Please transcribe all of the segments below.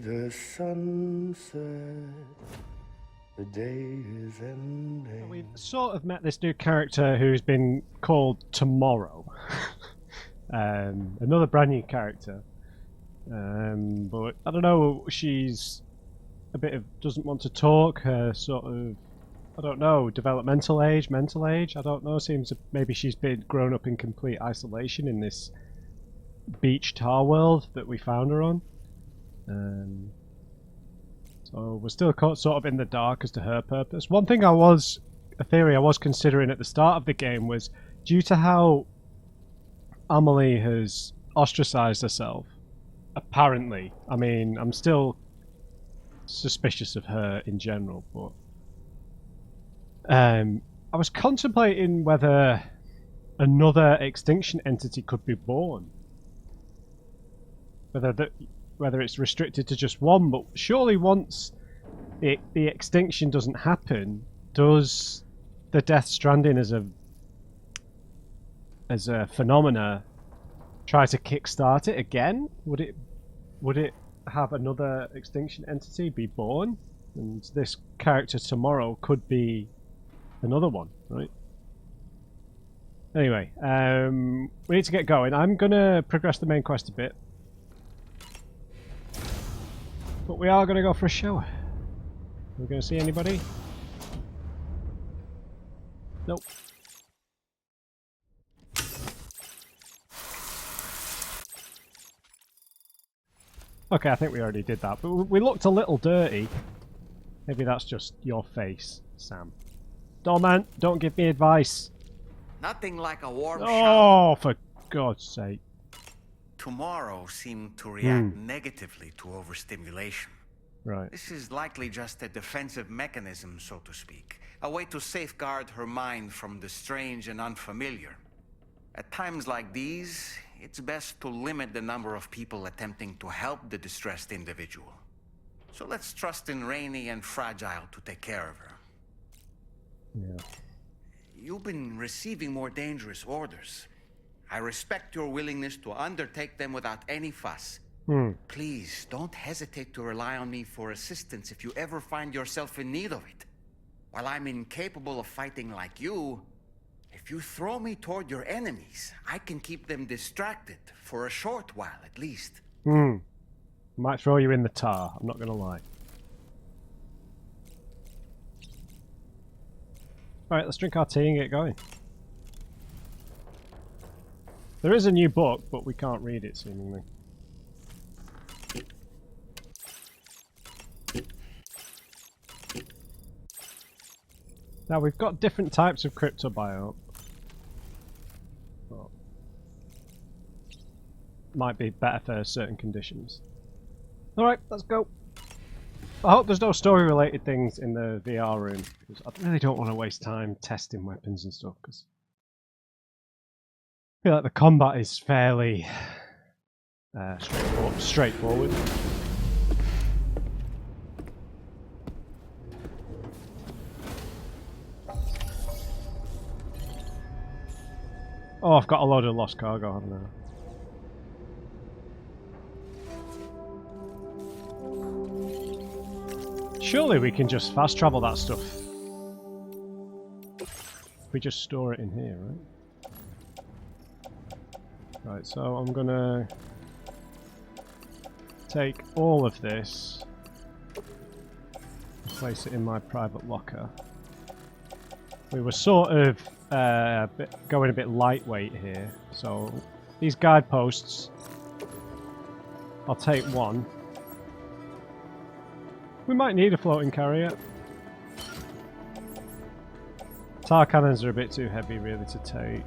the sunset. The day is ending. We've sort of met this new character who's been called Tomorrow. Another brand new character. But I don't know, she's a bit of doesn't want to talk, sort of, I don't know, developmental age, mental age, I don't know, seems maybe she's been grown up in complete isolation in this beach tar world that we found her on. So we're still caught sort of in the dark as to her purpose. One thing a theory I was considering at the start of the game was, due to how Amelie has ostracized herself, apparently, I mean, I'm still suspicious of her in general, but I was contemplating whether another extinction entity could be born. Whether it's restricted to just one, but surely once the extinction doesn't happen, does the Death Stranding as a phenomena try to kickstart it again? Would it have another extinction entity be born? And this character Tomorrow could be another one, right? Anyway, we need to get going. I'm gonna progress the main quest a bit. But we are going to go for a shower. Are we going to see anybody? Nope. Okay, I think we already did that, but we looked a little dirty. Maybe that's just your face, Sam. Doorman, don't give me advice. Nothing like a warm shower. Oh, for God's sake. Tomorrow seemed to react negatively to overstimulation. Right. This is likely just a defensive mechanism, so to speak. A way to safeguard her mind from the strange and unfamiliar. At times like these, it's best to limit the number of people attempting to help the distressed individual. So let's trust in Rainy and Fragile to take care of her. Yeah. You've been receiving more dangerous orders. I respect your willingness to undertake them without any fuss. Please, don't hesitate to rely on me for assistance if you ever find yourself in need of it. While I'm incapable of fighting like you, if you throw me toward your enemies, I can keep them distracted for a short while at least. Might throw you in the tar, I'm not going to lie. Alright, let's drink our tea and get going. There is a new book, but we can't read it, seemingly. Now, we've got different types of cryptobiome. Well, might be better for certain conditions. Alright, let's go. I hope there's no story-related things in the VR room, because I really don't want to waste time testing weapons and stuff, because I feel like the combat is fairly straightforward. Oh, I've got a load of lost cargo, haven't I? Surely we can just fast travel that stuff. We just store it in here, right? Right, so I'm gonna take all of this, place it in my private locker. We were sort of going a bit lightweight here, so these guideposts, I'll take one. We might need a floating carrier. Tar cannons are a bit too heavy really to take.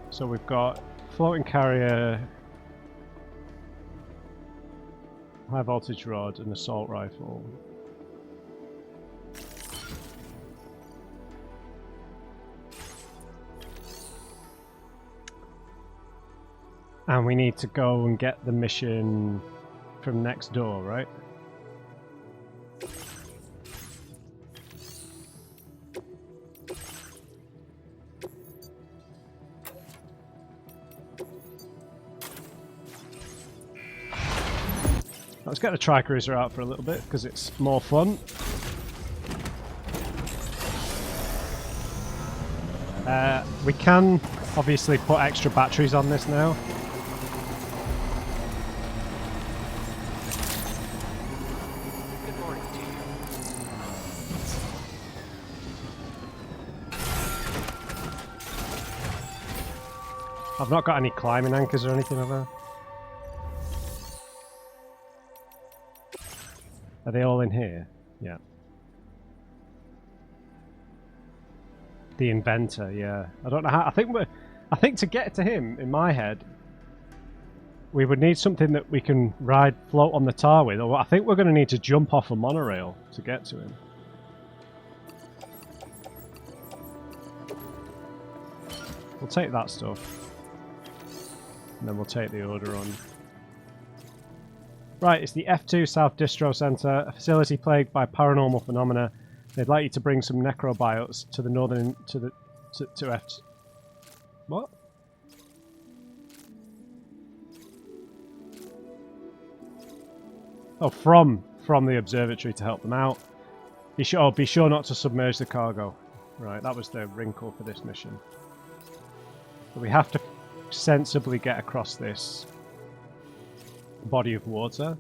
So we've got floating carrier, high voltage rod, and assault rifle. And we need to go and get the mission from next door, right? Let's get the Tri-Cruiser out for a little bit, because it's more fun. We can obviously put extra batteries on this now. Good morning to you. I've not got any climbing anchors or anything like that. Are they all in here? Yeah. The inventor, yeah. I don't know how. I think to get to him, in my head, we would need something that we can float on the tar with. Or I think we're going to need to jump off a monorail to get to him. We'll take that stuff. And then we'll take the order on. Right, it's the F2 South Distro Center, a facility plagued by paranormal phenomena. They'd like you to bring some necrobiotes to the northern to F. What? Oh, from the observatory to help them out. Be sure not to submerge the cargo. Right, that was the wrinkle for this mission. But we have to sensibly get across this body of water.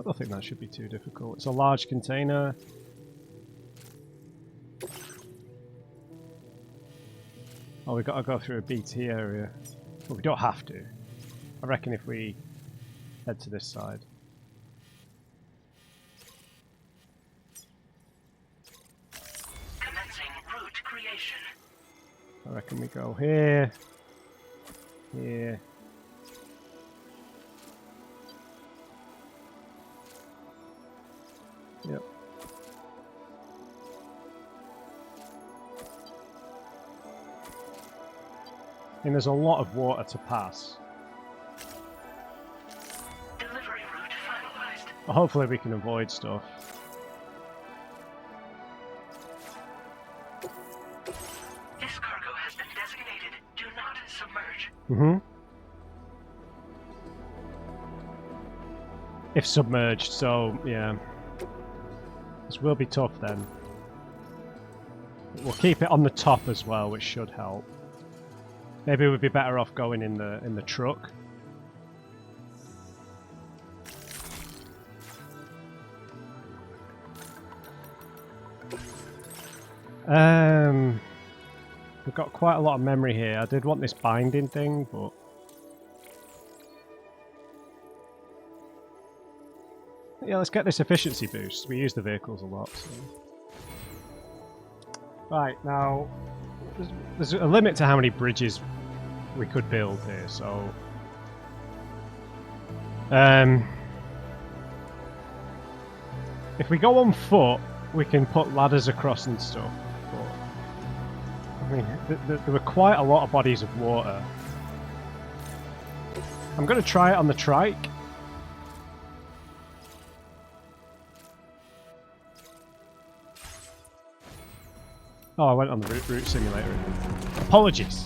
I don't think that should be too difficult. It's a large container. Oh, we've got to go through a BT area. But we don't have to. I reckon if we head to this side. Commencing route creation. I reckon we go here. Here. Yep. And there's a lot of water to pass. Delivery route finalized. But hopefully we can avoid stuff. This cargo has been designated. Do not submerge. Mm-hmm. If submerged, so yeah. This will be tough then. We'll keep it on the top as well, which should help. Maybe we'd be better off going in the truck. We've got quite a lot of memory here. I did want this binding thing, but yeah, let's get this efficiency boost. We use the vehicles a lot. So. Right, now there's a limit to how many bridges we could build here, so if we go on foot, we can put ladders across and stuff. But I mean, there were quite a lot of bodies of water. I'm going to try it on the trike. Oh, I went on the route simulator. Apologies.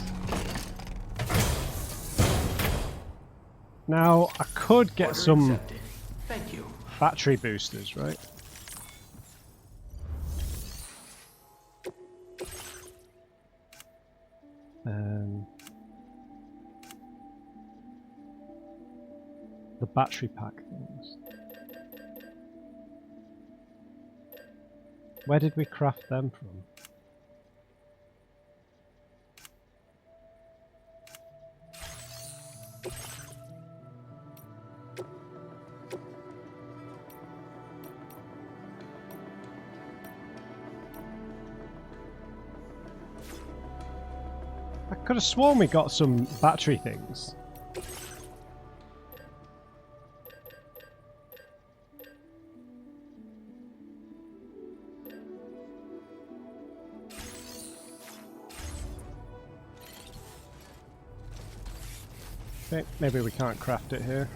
Now, I could get Order some accepted. Thank you. battery boosters, right? The battery pack things. Where did we craft them from? I could have sworn we got some battery things. Okay, maybe we can't craft it here.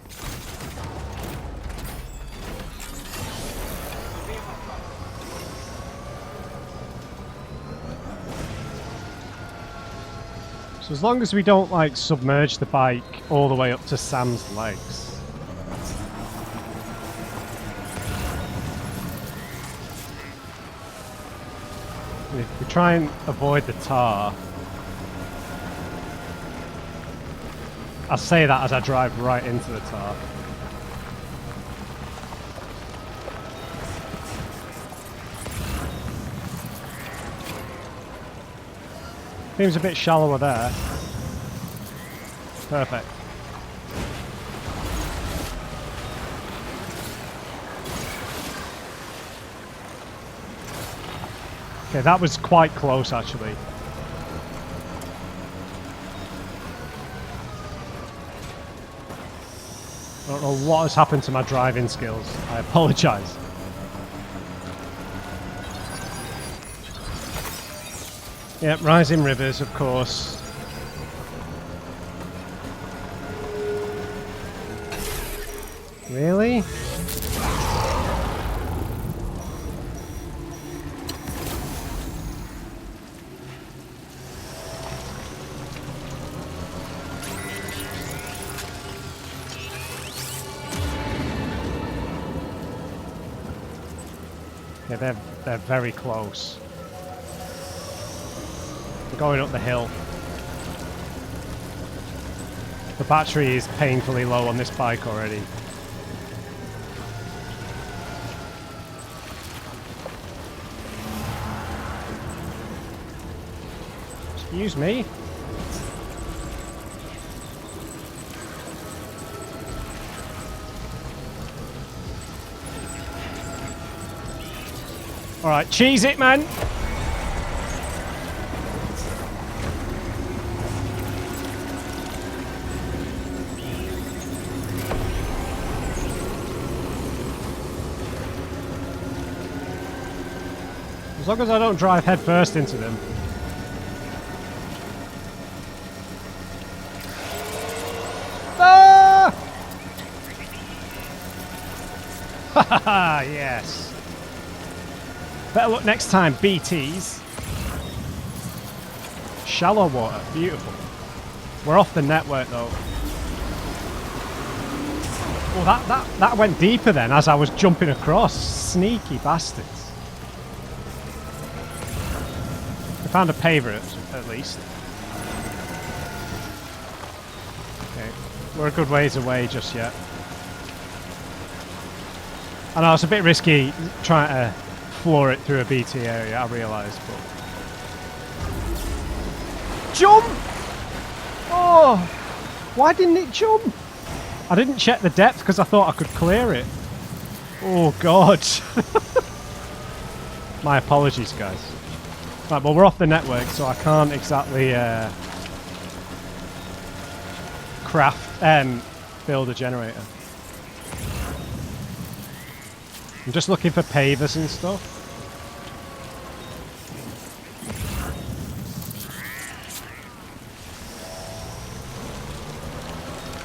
So as long as we don't like submerge the bike all the way up to Sam's legs. If we try and avoid the tar... I say that as I drive right into the tar. Seems a bit shallower there. Perfect. Okay, that was quite close actually. I don't know what has happened to my driving skills. I apologise. Yep, rising rivers, of course. Really? Okay, they're very close. Going up the hill. The battery is painfully low on this bike already. Excuse me. Alright, cheese it, man! As long as I don't drive headfirst into them. Ah! Haha, yes. Better luck next time, BTs. Shallow water, beautiful. We're off the network though. Well, that went deeper then as I was jumping across. Sneaky bastards. Found a paver at least. Okay, we're a good ways away just yet. I know it's a bit risky trying to floor it through a BT area, I realise, but... Jump! Oh! Why didn't it jump? I didn't check the depth because I thought I could clear it. Oh god. My apologies, guys. Right, well, we're off the network, so I can't exactly build a generator. I'm just looking for pavers and stuff.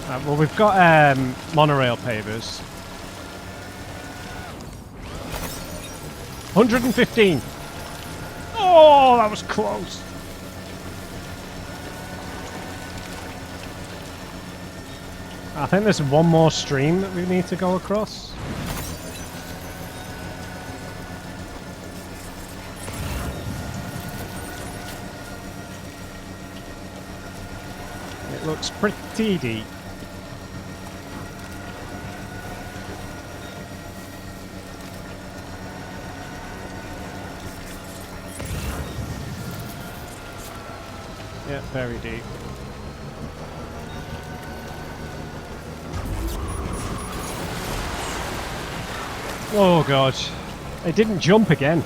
Right, well, we've got monorail pavers. 115. Oh, that was close. I think there's one more stream that we need to go across. It looks pretty deep. Yeah, very deep. Oh god. It didn't jump again.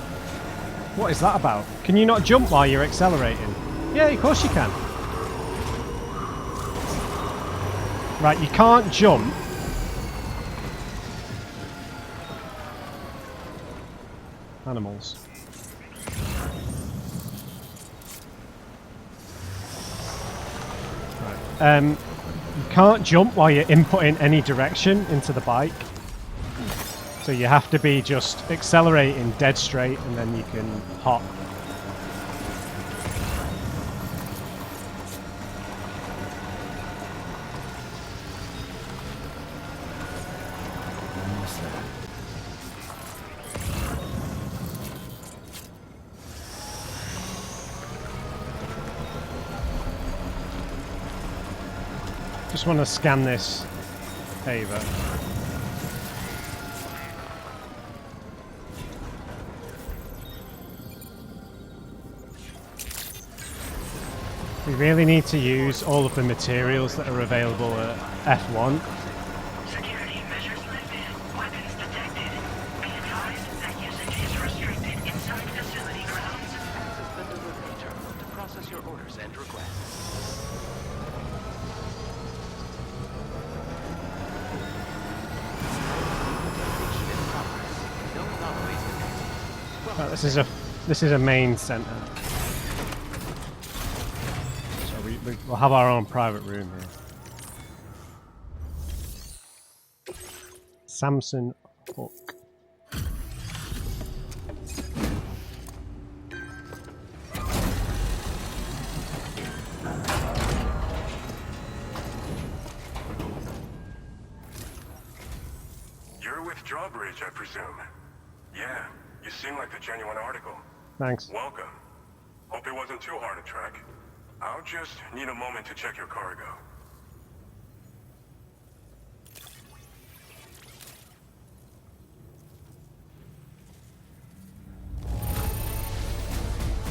What is that about? Can you not jump while you're accelerating? Yeah, of course you can. Right, you can't jump. Animals. You can't jump while you're inputting any direction into the bike. So you have to be just accelerating dead straight and then you can hop. just want to scan this paver. We really need to use all of the materials that are available at F1. Security measures lifted. Weapons detected. Be advised that usage is restricted inside facility grounds. Access the delivery terminal to process your orders and requests. Location in progress. No anomalies detected. Right, this is a main center. So we'll have our own private room here. Samson Hook. You're with Drawbridge, I presume. Yeah, you seem like the genuine article. Thanks. Welcome. Hope it wasn't too hard to track. I'll just need a moment to check your cargo.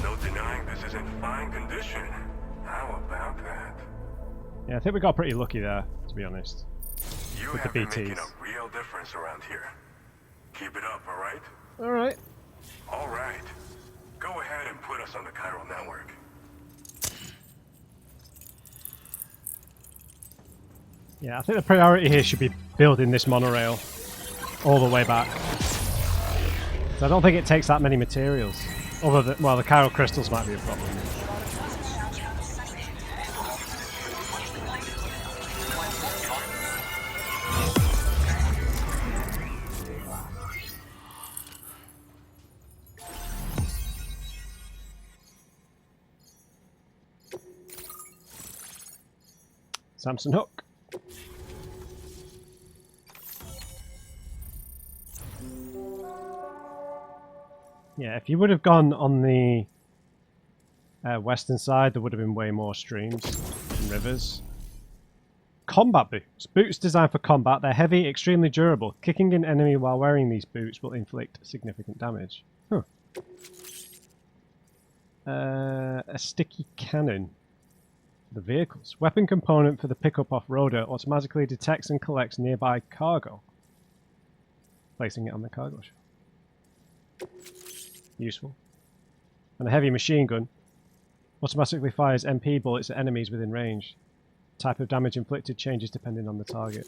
No denying this is in fine condition. How about that? Yeah, I think we got pretty lucky there, to be honest. You With have the been making BTs. a real difference around here. Keep it up, alright? Alright. Alright. Go ahead and put us on the chiral network. Yeah, I think the priority here should be building this monorail all the way back. So I don't think it takes that many materials. Other than, well, the chiral crystals might be a problem. Samson Hook. Yeah, if you would have gone on the western side, there would have been way more streams and rivers. Combat boots. Boots designed for combat. They're heavy, extremely durable. Kicking an enemy while wearing these boots will inflict significant damage. Huh. A sticky cannon. The vehicles. Weapon component for the pickup off-roader automatically detects and collects nearby cargo, placing it on the cargo shell. Useful. And a heavy machine gun automatically fires MP bullets at enemies within range. Type of damage inflicted changes depending on the target.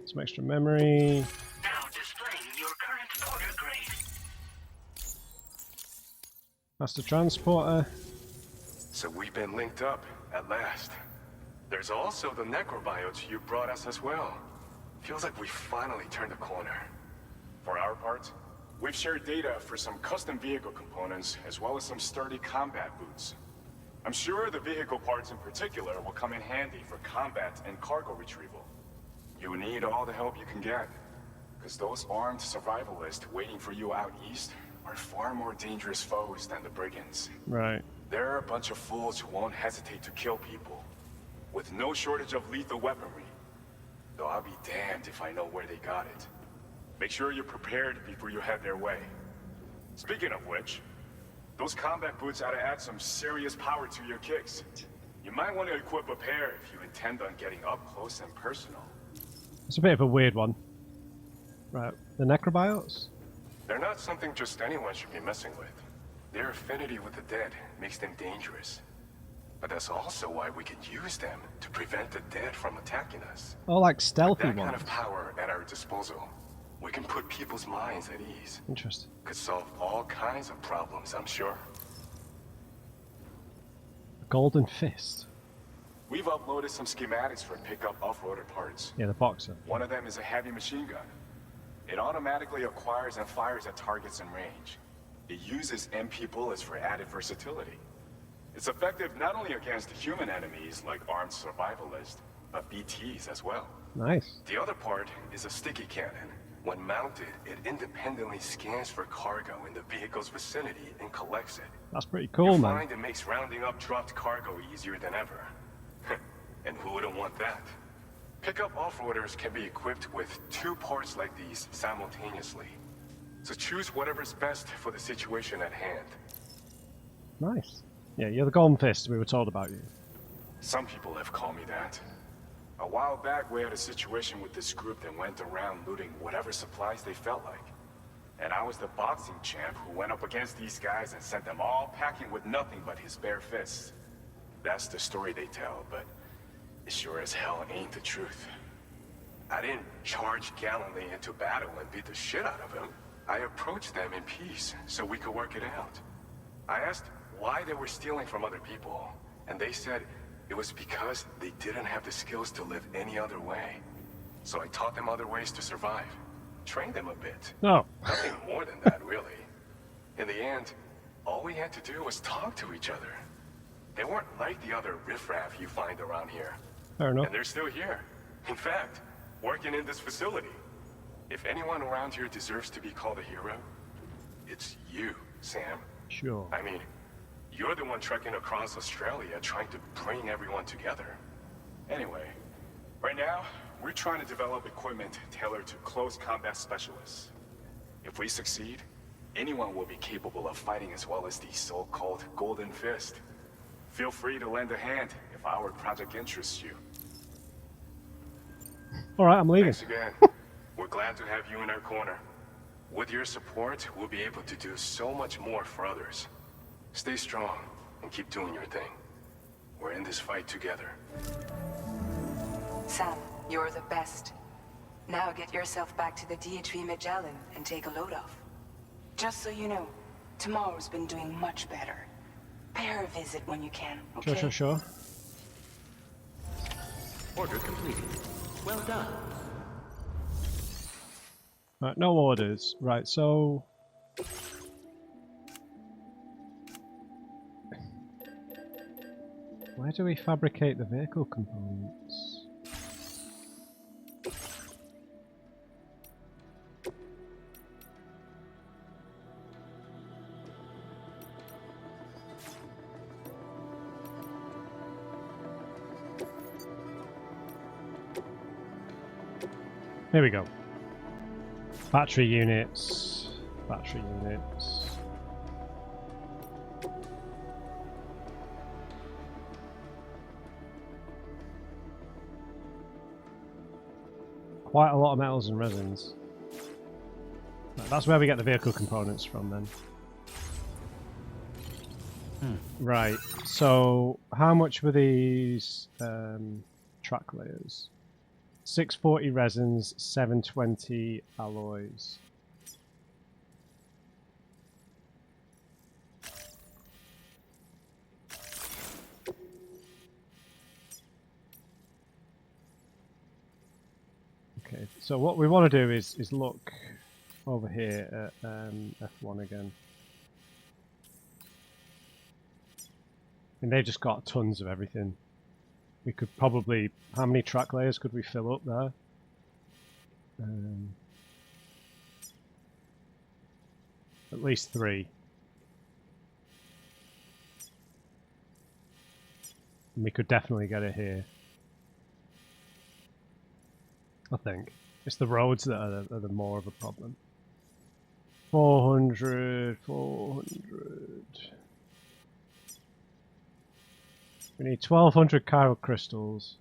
Some extra memory. Now displaying your current order grade. Master transporter. So we've been linked up, at last. There's also the necrobiotes you brought us as well. Feels like we finally turned a corner. For our part, we've shared data for some custom vehicle components, as well as some sturdy combat boots. I'm sure the vehicle parts in particular will come in handy for combat and cargo retrieval. You need all the help you can get, because those armed survivalists waiting for you out east are far more dangerous foes than the brigands. Right. They're a bunch of fools who won't hesitate to kill people, with no shortage of lethal weaponry. Though I'll be damned if I know where they got it. Make sure you're prepared before you head their way. Speaking of which, those combat boots ought to add some serious power to your kicks. You might want to equip a pair if you intend on getting up close and personal. It's a bit of a weird one. Right. The necrobiotes? They're not something just anyone should be messing with. Their affinity with the dead makes them dangerous. But that's also why we can use them to prevent the dead from attacking us. Oh, like stealthy That ones. kind of power at our disposal, we can put people's minds at ease. Interesting. Could solve all kinds of problems, I'm sure. Golden fist. We've uploaded some schematics for pickup off-roader parts. Yeah, the boxer. One of them is a heavy machine gun. It automatically acquires and fires at targets in range. It uses MP bullets for added versatility. It's effective not only against human enemies like armed survivalists, but BTs as well. Nice. The other part is a sticky cannon. When mounted, it independently scans for cargo in the vehicle's vicinity and collects it. That's pretty cool, You'll man. find it makes rounding up dropped cargo easier than ever. And who wouldn't want that? Pickup off-roaders can be equipped with 2 parts like these simultaneously. So choose whatever's best for the situation at hand. Nice. Yeah, you're the Golden Fist. We were told about you. Some people have called me that. A while back, we had a situation with this group that went around looting whatever supplies they felt like. And I was the boxing champ who went up against these guys and sent them all packing with nothing but his bare fists. That's the story they tell, but it sure as hell ain't the truth. I didn't charge gallantly into battle and beat the shit out of them. I approached them in peace so we could work it out. I asked why they were stealing from other people, and they said it was because they didn't have the skills to live any other way. So I taught them other ways to survive. Trained them a bit. No. Nothing more than that, really. In the end, all we had to do was talk to each other. They weren't like the other riffraff you find around here. Fair enough. And they're still here. In fact, working in this facility. If anyone around here deserves to be called a hero, it's you, Sam. Sure. I mean, you're the one trekking across Australia trying to bring everyone together. Anyway, right now, we're trying to develop equipment tailored to close combat specialists. If we succeed, anyone will be capable of fighting as well as the so-called Golden Fist. Feel free to lend a hand if our project interests you. Alright, I'm leaving. Thanks again. We're glad to have you in our corner. With your support, we'll be able to do so much more for others. Stay strong and keep doing your thing. We're in this fight together. Sam, you're the best. Now get yourself back to the DHV Magellan and take a load off. Just so you know, tomorrow's been doing much better. Pay her a visit when you can, okay? Sure. Order completed. Well done. Right, no orders. Right, so... where do we fabricate the vehicle components? Here we go. Battery units. Battery units. Quite a lot of metals and resins. Right, that's where we get the vehicle components from then. Right, so how much were these track layers? 640 resins, 720 alloys. Okay, so what we want to do is look over here at F1 again. And they've just got tons of everything. We could probably... how many track layers could we fill up there? At least 3. And we could definitely get it here. I think. It's the roads that are the more of a problem. 400... We need 1200 chiral crystals.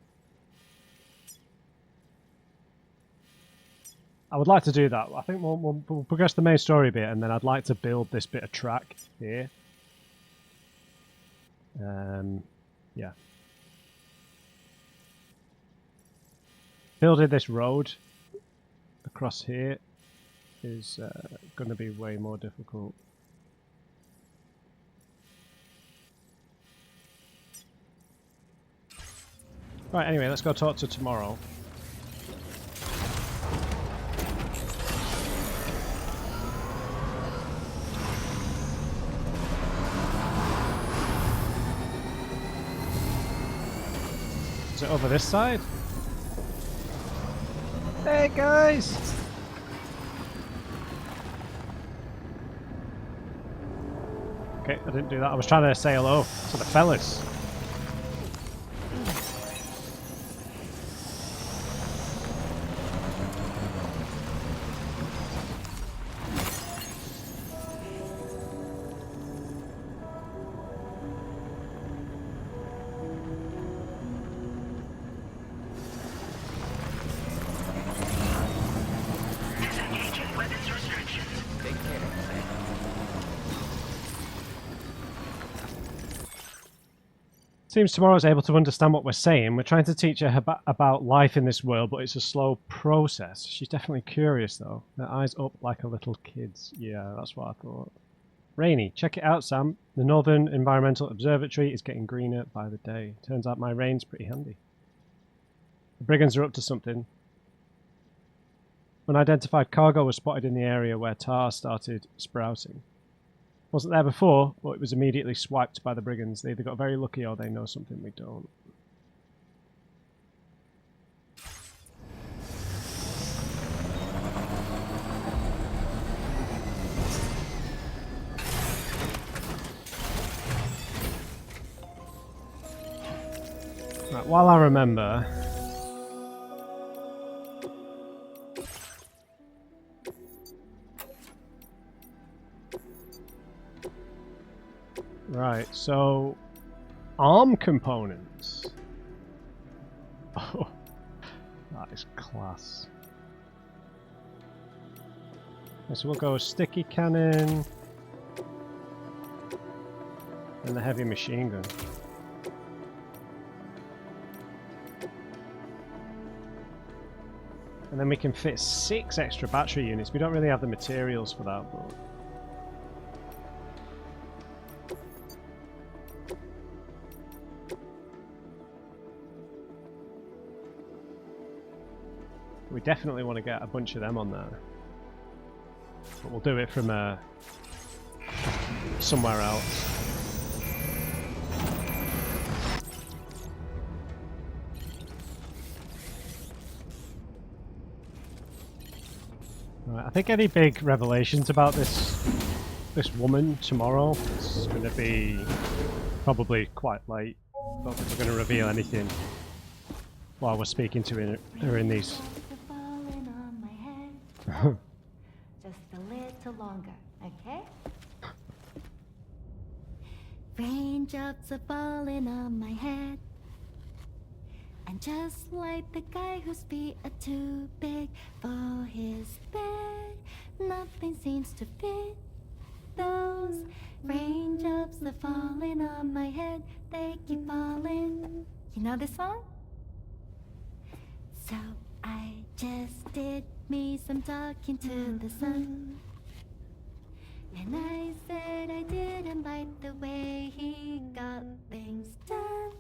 I would like to do that. I think we'll progress the main story bit, and then I'd like to build this bit of track here. Yeah. Building this road across here is going to be way more difficult. Right, anyway, let's go talk to tomorrow. Is it over this side? Hey guys! Okay, I didn't do that. I was trying to say hello to the fellas. Seems Tomorrow's able to understand what we're saying. We're trying to teach her about life in this world, but it's a slow process. She's definitely curious, though. Her eyes up like a little kid's. Yeah, that's what I thought. Rainy, check it out, Sam. The Northern Environmental Observatory is getting greener by the day. Turns out my rain's pretty handy. The brigands are up to something. Unidentified cargo was spotted in the area where tar started sprouting. Wasn't there before, but it was immediately swiped by the brigands. They either got very lucky or they know something we don't. Right, while I remember... Right, so... arm components. Oh, that is class. Okay, so we'll go sticky cannon. And the heavy machine gun. And then we can fit 6 extra battery units. We don't really have the materials for that, but... we definitely want to get a bunch of them on there. But we'll do it from somewhere else. Right, I think any big revelations about this woman tomorrow is going to be probably quite late. I don't think we're going to reveal anything while we're speaking to her in these. Just a little longer, okay? Raindrops are falling on my head. And just like the guy whose feet are too big for his bed, nothing seems to fit. Those raindrops are falling on my head, they keep falling. You know this song? So I just did me some talking to the sun. And I said I didn't like the way he got things done.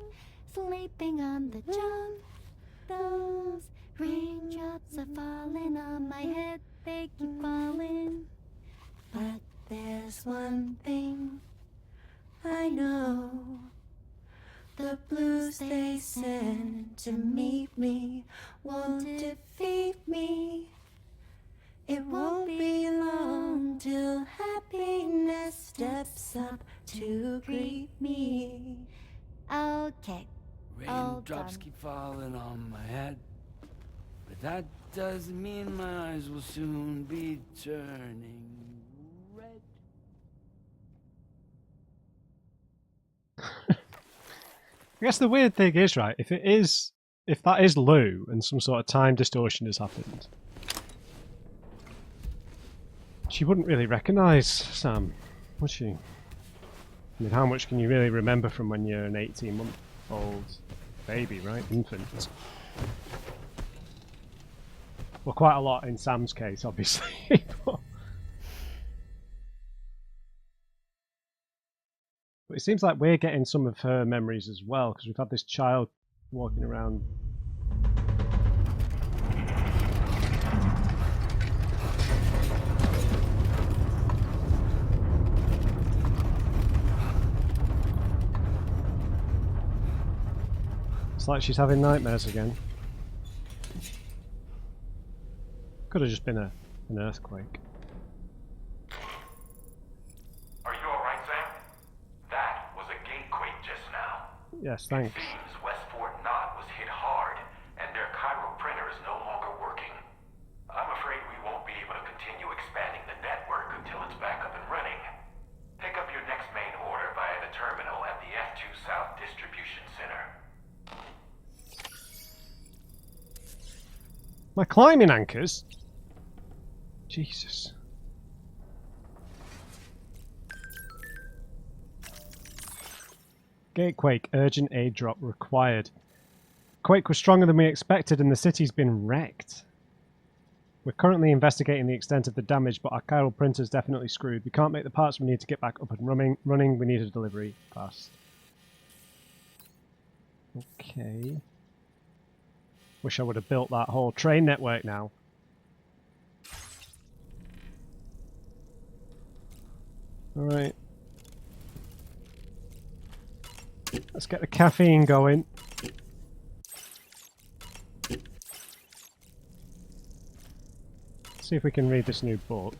Sleeping on the job. Those raindrops are falling on my head, they keep falling. But there's one thing I know. The blues they send to meet me won't defeat me. It won't be long till happiness steps up to greet me. Okay. Raindrops keep falling on my head, but that doesn't mean my eyes will soon be turning red. I guess the weird thing is, right, if that is Lou and some sort of time distortion has happened, she wouldn't really recognise Sam, would she? I mean, how much can you really remember from when you're an 18-month-old baby, right? Infant. Well, quite a lot in Sam's case, obviously. But it seems like we're getting some of her memories as well, because we've had this child walking around. It's like she's having nightmares again. Could have just been an earthquake. Are you alright, Sam? That was a gatequake just now. Yes, thanks. It seems West Fort Knott was hit hard, and their Cairo printer is no longer working. I'm afraid we won't be able to continue expanding the network until it's back up and running. Pick up your next main order via the terminal at the F2 South Distribution Center. My climbing anchors? Jesus. Gatequake, urgent aid drop required. Quake was stronger than we expected and the city's been wrecked. We're currently investigating the extent of the damage, but our chiral printer's definitely screwed. We can't make the parts we need to get back up and running. We need a delivery fast. Okay. Wish I would have built that whole train network now. Alright. Let's get the caffeine going. See if we can read this new book.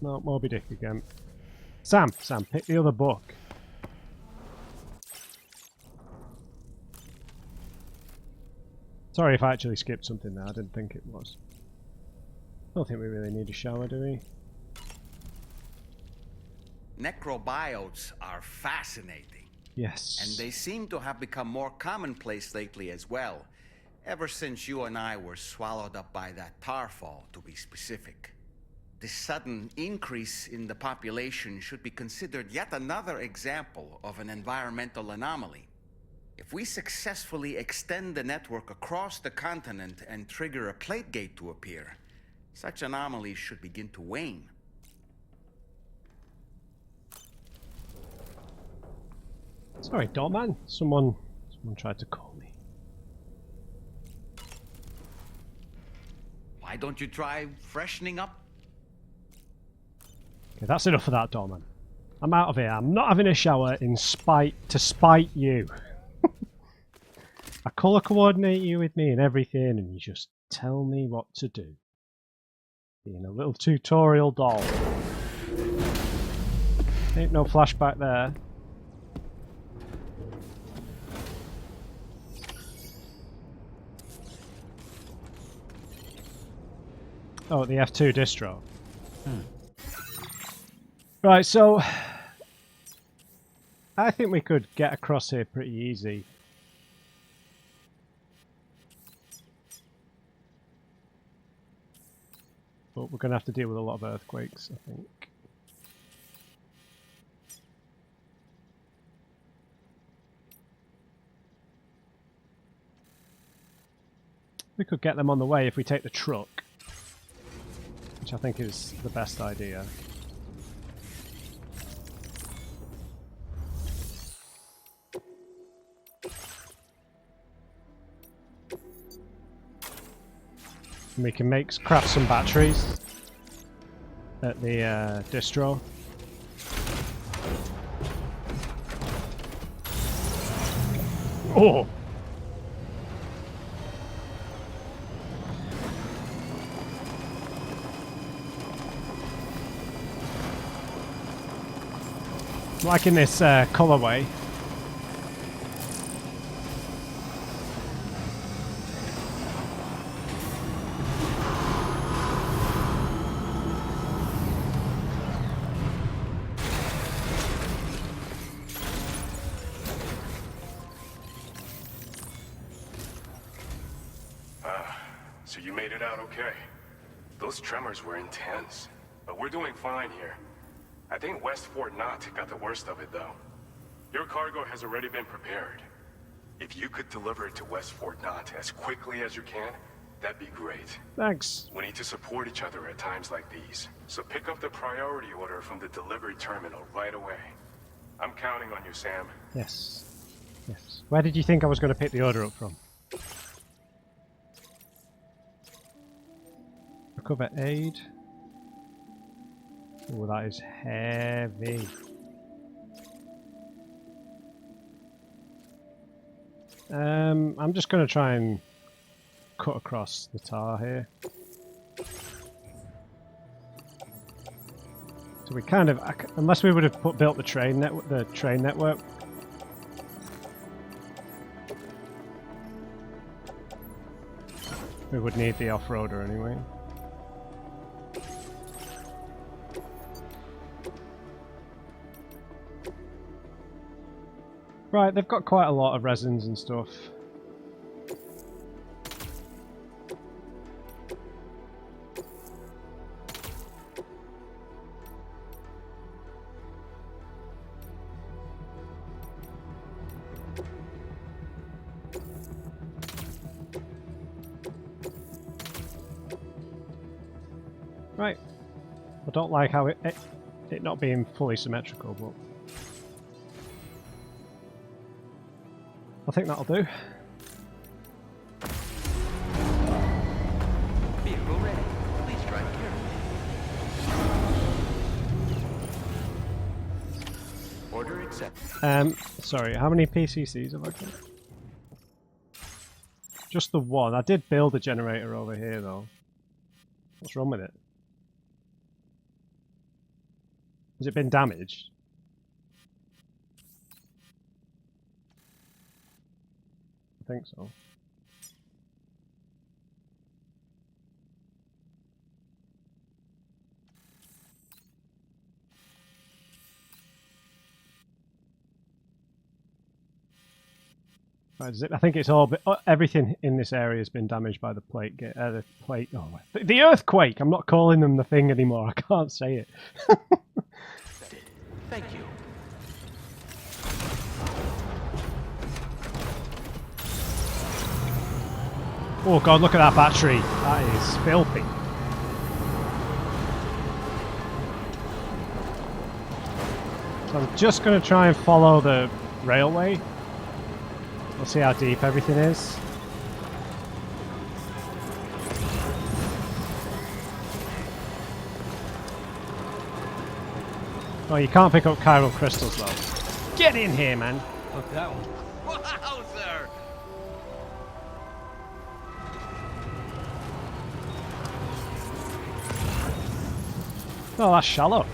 No, Moby Dick again. Sam, pick the other book. Sorry if I actually skipped something there, I didn't think it was. Don't think we really need a shower, do we? Necrobiotes are fascinating. Yes. And they seem to have become more commonplace lately as well. Ever since you and I were swallowed up by that tarfall, to be specific. This sudden increase in the population should be considered yet another example of an environmental anomaly. If we successfully extend the network across the continent and trigger a plate gate to appear, such anomalies should begin to wane. Sorry, Doorman. Someone tried to call me. Why don't you try freshening up? Okay, that's enough of that, Doorman. I'm out of here. I'm not having a shower to spite you. I colour coordinate you with me and everything, and you just tell me what to do. Being a little tutorial doll. Ain't no flashback there. Oh, the F2 distro. Right, so I think we could get across here pretty easy. But we're going to have to deal with a lot of earthquakes, I think. We could get them on the way if we take the truck, which I think is the best idea. And we can craft some batteries at the distro. Oh! Liking this colorway. So you made it out okay. Those tremors were intense, but we're doing fine here. I think West Fort Knott got the worst of it, though. Your cargo has already been prepared. If you could deliver it to West Fort Knott as quickly as you can, that'd be great. Thanks. We need to support each other at times like these. So pick up the priority order from the delivery terminal right away. I'm counting on you, Sam. Yes. Yes. Where did you think I was going to pick the order up from? Recover aid. Oh, that is heavy. I'm just going to try and cut across the tar here. So we kind of, unless we would have built the train network. We would need the off-roader anyway. Right, they've got quite a lot of resins and stuff. Right. I don't like how it not being fully symmetrical, but I think that'll do. Vehicle ready. Please drive carefully. Order accepted. Sorry, how many PCCs have I got? Just the one. I did build a generator over here though. What's wrong with it? Has it been damaged? I think so. Right, I think it's all. Everything in this area has been damaged by the plate. The plate. Oh, the earthquake. I'm not calling them the thing anymore. I can't say it. Thank you. Oh god, look at that battery. That is filthy. So I'm just going to try and follow the railway. We'll see how deep everything is. Oh, you can't pick up chiral crystals though. Get in here, man. Look, that one. Wowzer! Oh, that's shallow.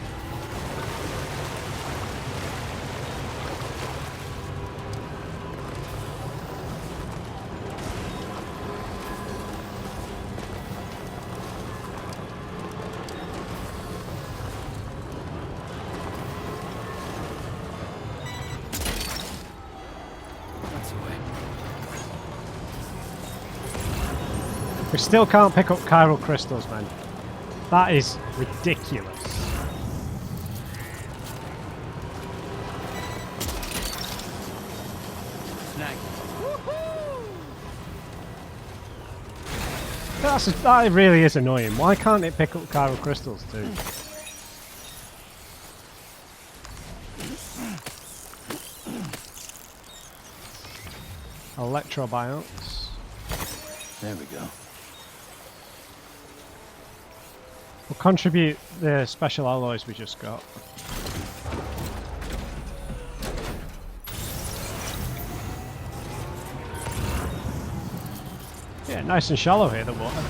We still can't pick up chiral crystals, man. That is ridiculous. Snag. That really is annoying. Why can't it pick up chiral crystals too? Electrobiotes. There we go. We'll contribute the special alloys we just got. Yeah, nice and shallow here, the water.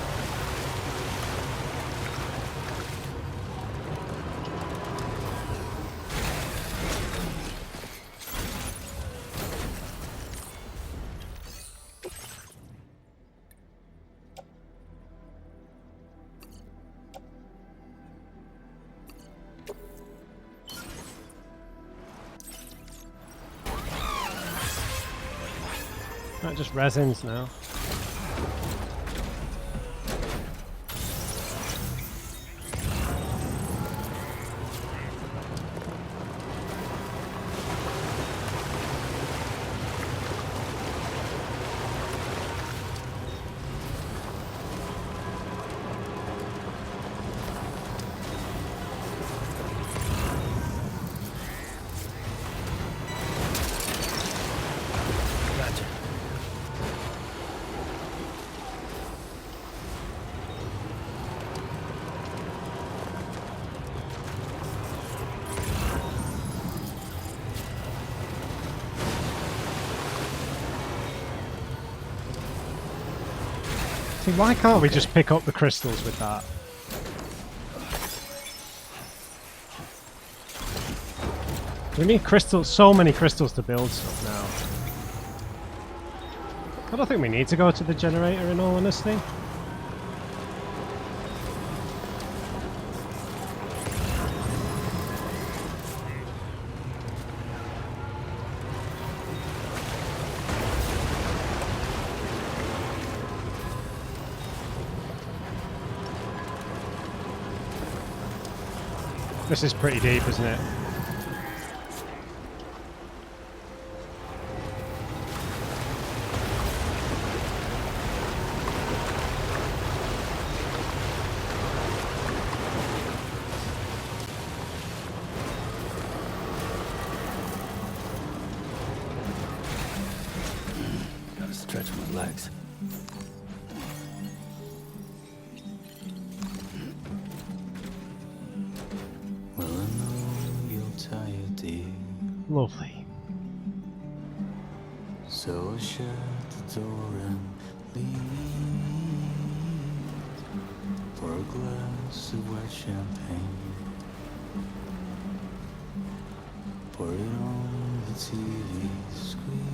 Not just resins now. See, why can't we just pick up the crystals with that? We need crystals, so many crystals to build stuff now. I don't think we need to go to the generator in all honesty. This is pretty deep, isn't it? Lovely. So shut the door and leave for a glass of wet champagne. Pour it on the TV screen.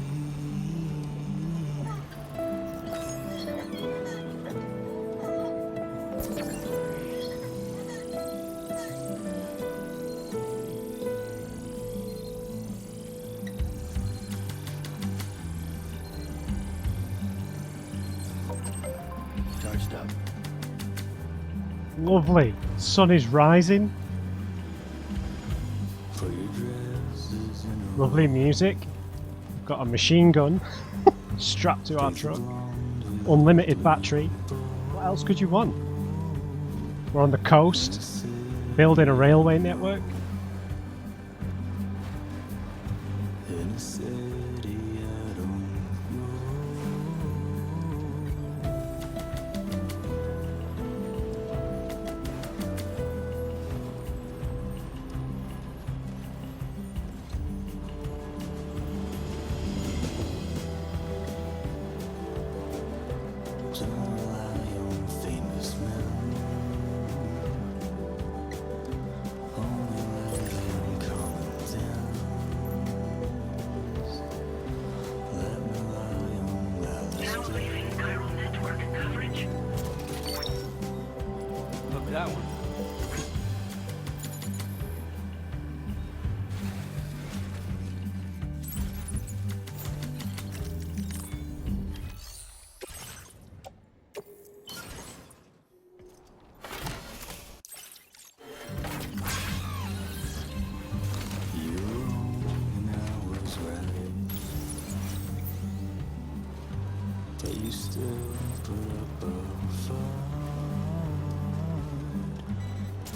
Charged up. Lovely. Sun is rising. For your dresses and Lovely music. We've got a machine gun strapped to our truck. Unlimited battery. What else could you want? We're on the coast, building a railway network. in a city I don't Don't rely on famous men. Only live in common sense. Let me lie on Now leaving chiral network coverage. Look, that one. You were wrong and I was right, but you still put up a fight.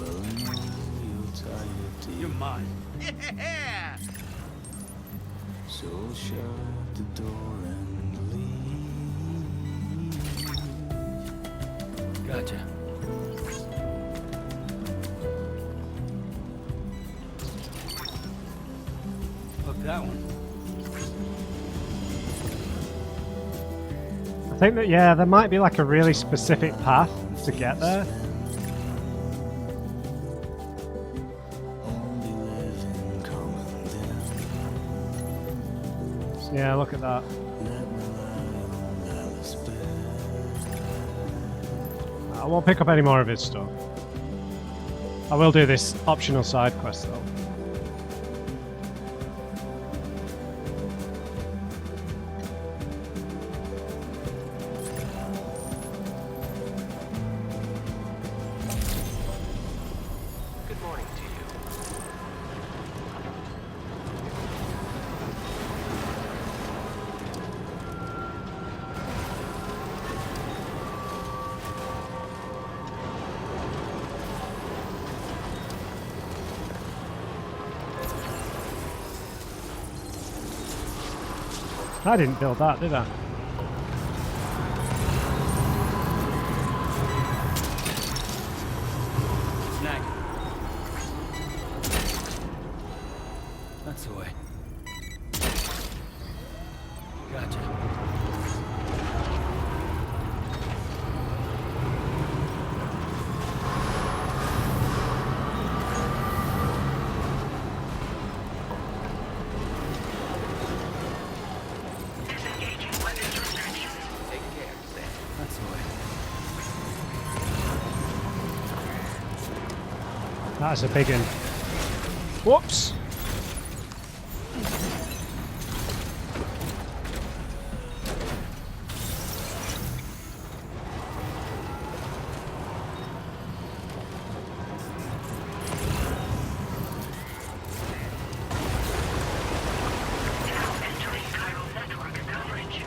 Well, I know you'll tie it deep, You're mine. Yeah! so shut the door and leave. Gotcha. Look, that one. I think that, yeah, there might be like a really specific path to get there. Only live in common then. Yeah, look at that. Let me lie on Alice bed. I won't pick up any more of his stuff. I will do this optional side quest though. Good morning to you. I didn't build that, did I? Snag. That's the way. Gotcha. Disengaging weapons restrictions. Take care, Sam. That's the way. That is a big one. Whoops! Now entering chiral network coverage.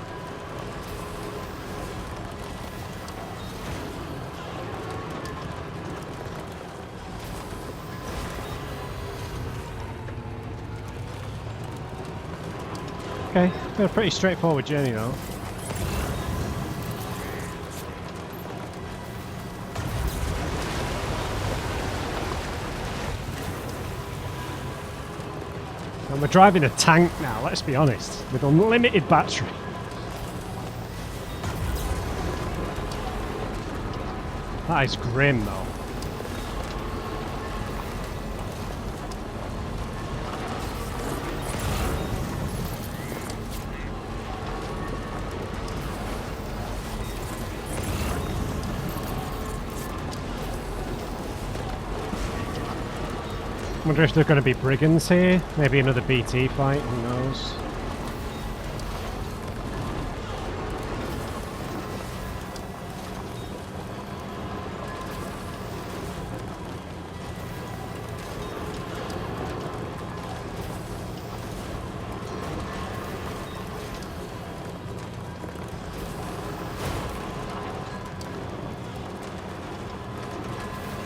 Okay, been a pretty straightforward journey though. And we're driving a tank now, let's be honest, with unlimited battery. That is grim though. I wonder if there are going to be brigands here. Maybe another BT fight, who knows.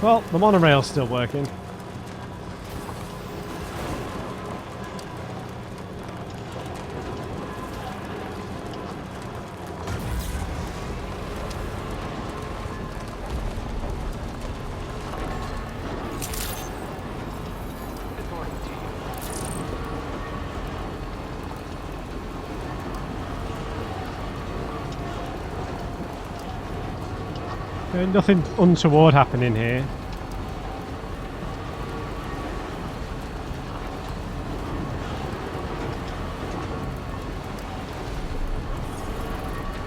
Well, the monorail's still working. Nothing untoward happening here.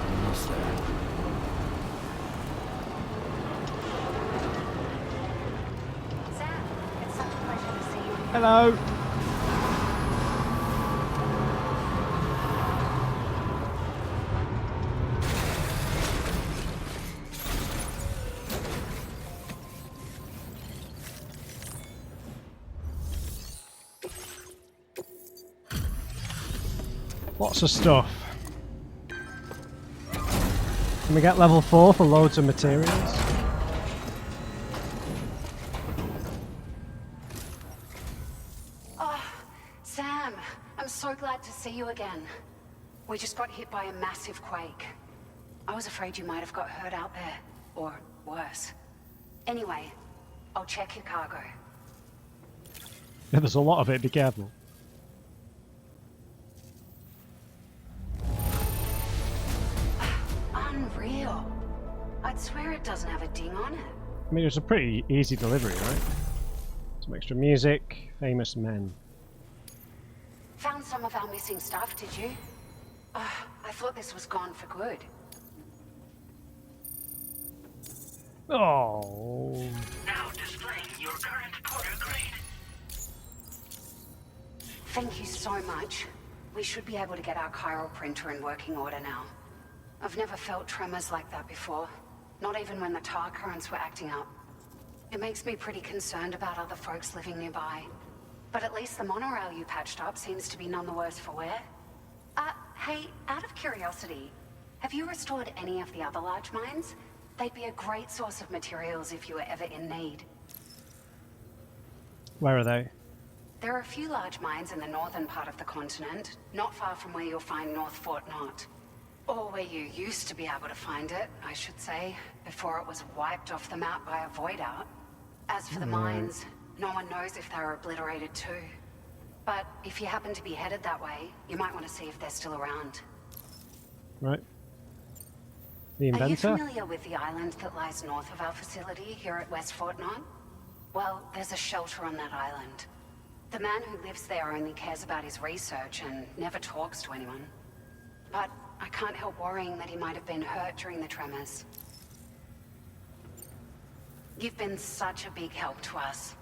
Almost there. Sam, it's such a pleasure to see you. Hello. Lots of stuff. Can we get level 4 for loads of materials? Oh, Sam, I'm so glad to see you again. We just got hit by a massive quake. I was afraid you might have got hurt out there, or worse. Anyway, I'll check your cargo. Yeah, there's a lot of it, be careful. Unreal. I'd swear it doesn't have a ding on it. I mean, it was a pretty easy delivery, right? Some extra music, famous men. Found some of our missing stuff, did you? I thought this was gone for good. Oh. Now displaying your current porter grade. Thank you so much. We should be able to get our chiral printer in working order now. I've never felt tremors like that before. Not even when the tar currents were acting up. It makes me pretty concerned about other folks living nearby. But at least the monorail you patched up seems to be none the worse for wear. Hey, out of curiosity, have you restored any of the other large mines? They'd be a great source of materials if you were ever in need. Where are they? There are a few large mines in the northern part of the continent, not far from where you'll find North Fort Knot. Or where you used to be able to find it, I should say, before it was wiped off the map by a void out. As for the mines, no one knows if they were obliterated too. But if you happen to be headed that way, you might want to see if they're still around. Right. The Are you inventor? familiar with the island that lies north of our facility here at West Fort Knot? Well, there's a shelter on that island. The man who lives there only cares about his research and never talks to anyone. But I can't help worrying that he might have been hurt during the tremors. You've been such a big help to us.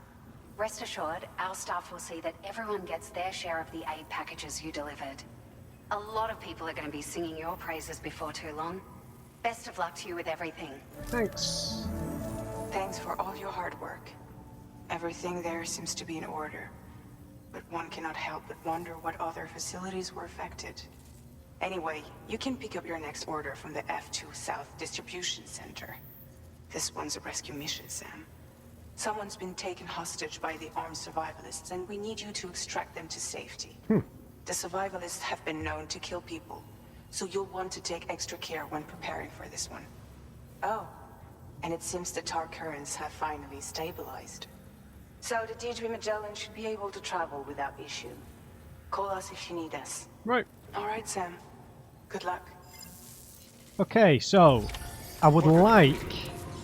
Rest assured, our staff will see that everyone gets their share of the aid packages you delivered. A lot of people are going to be singing your praises before too long. Best of luck to you with everything. Thanks. Thanks for all your hard work. Everything there seems to be in order. But one cannot help but wonder what other facilities were affected. Anyway, you can pick up your next order from the F2 South Distribution Center. This one's a rescue mission, Sam. Someone's been taken hostage by the armed survivalists, and we need you to extract them to safety. The survivalists have been known to kill people, so you'll want to take extra care when preparing for this one. Oh, and it seems the tar currents have finally stabilized. So the D3 Magellan should be able to travel without issue. Call us if you need us. Right. All right, Sam. Good luck. Okay, so I would like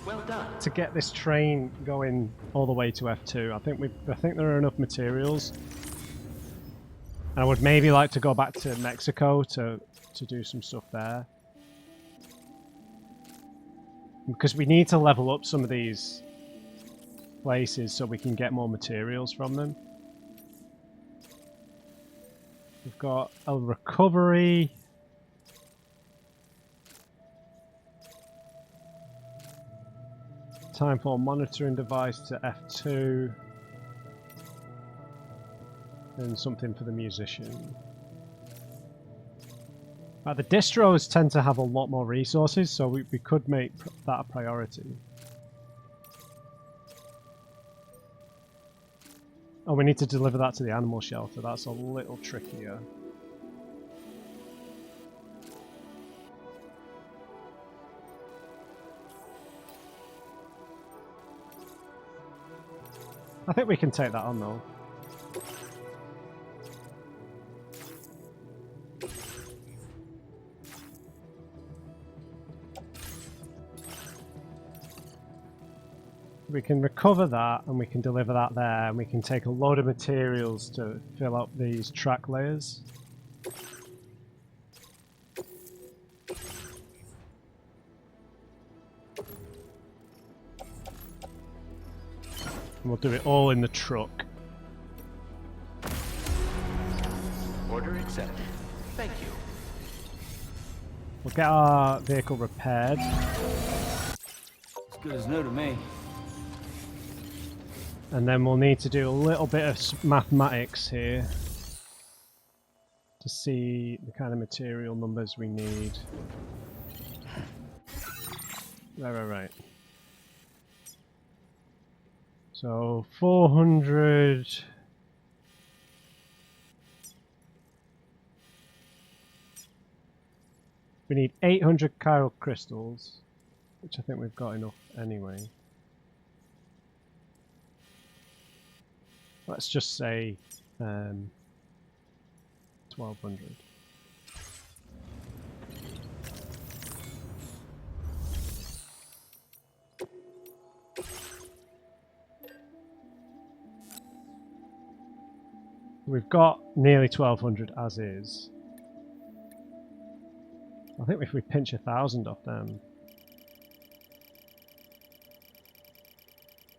Well done. to get this train going all the way to F2. I think there are enough materials. And I would maybe like to go back to Mexico to do some stuff there. Because we need to level up some of these places so we can get more materials from them. We've got a recovery. Time for monitoring device to F2. And something for the musician. The distros tend to have a lot more resources, so we could make that a priority. Oh, we need to deliver that to the animal shelter. That's a little trickier. I think we can take that on though. We can recover that and we can deliver that there, and we can take a load of materials to fill up these track layers. And we'll do it all in the truck. Order accepted. Thank you. We'll get our vehicle repaired. As good as new to me. And then we'll need to do a little bit of mathematics here to see the kind of material numbers we need. Right. So 400. We need 800 chiral crystals, which I think we've got enough anyway. Let's just say 1200. We've got nearly 1200 as is. I think if we pinch 1,000 off them,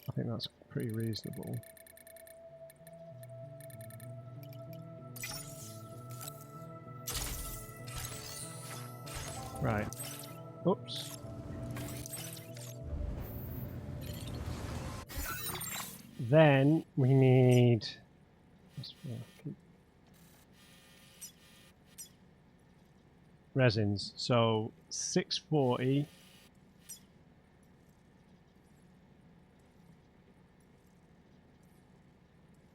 I think that's pretty reasonable. Right. Oops. Then we need resins. So 640.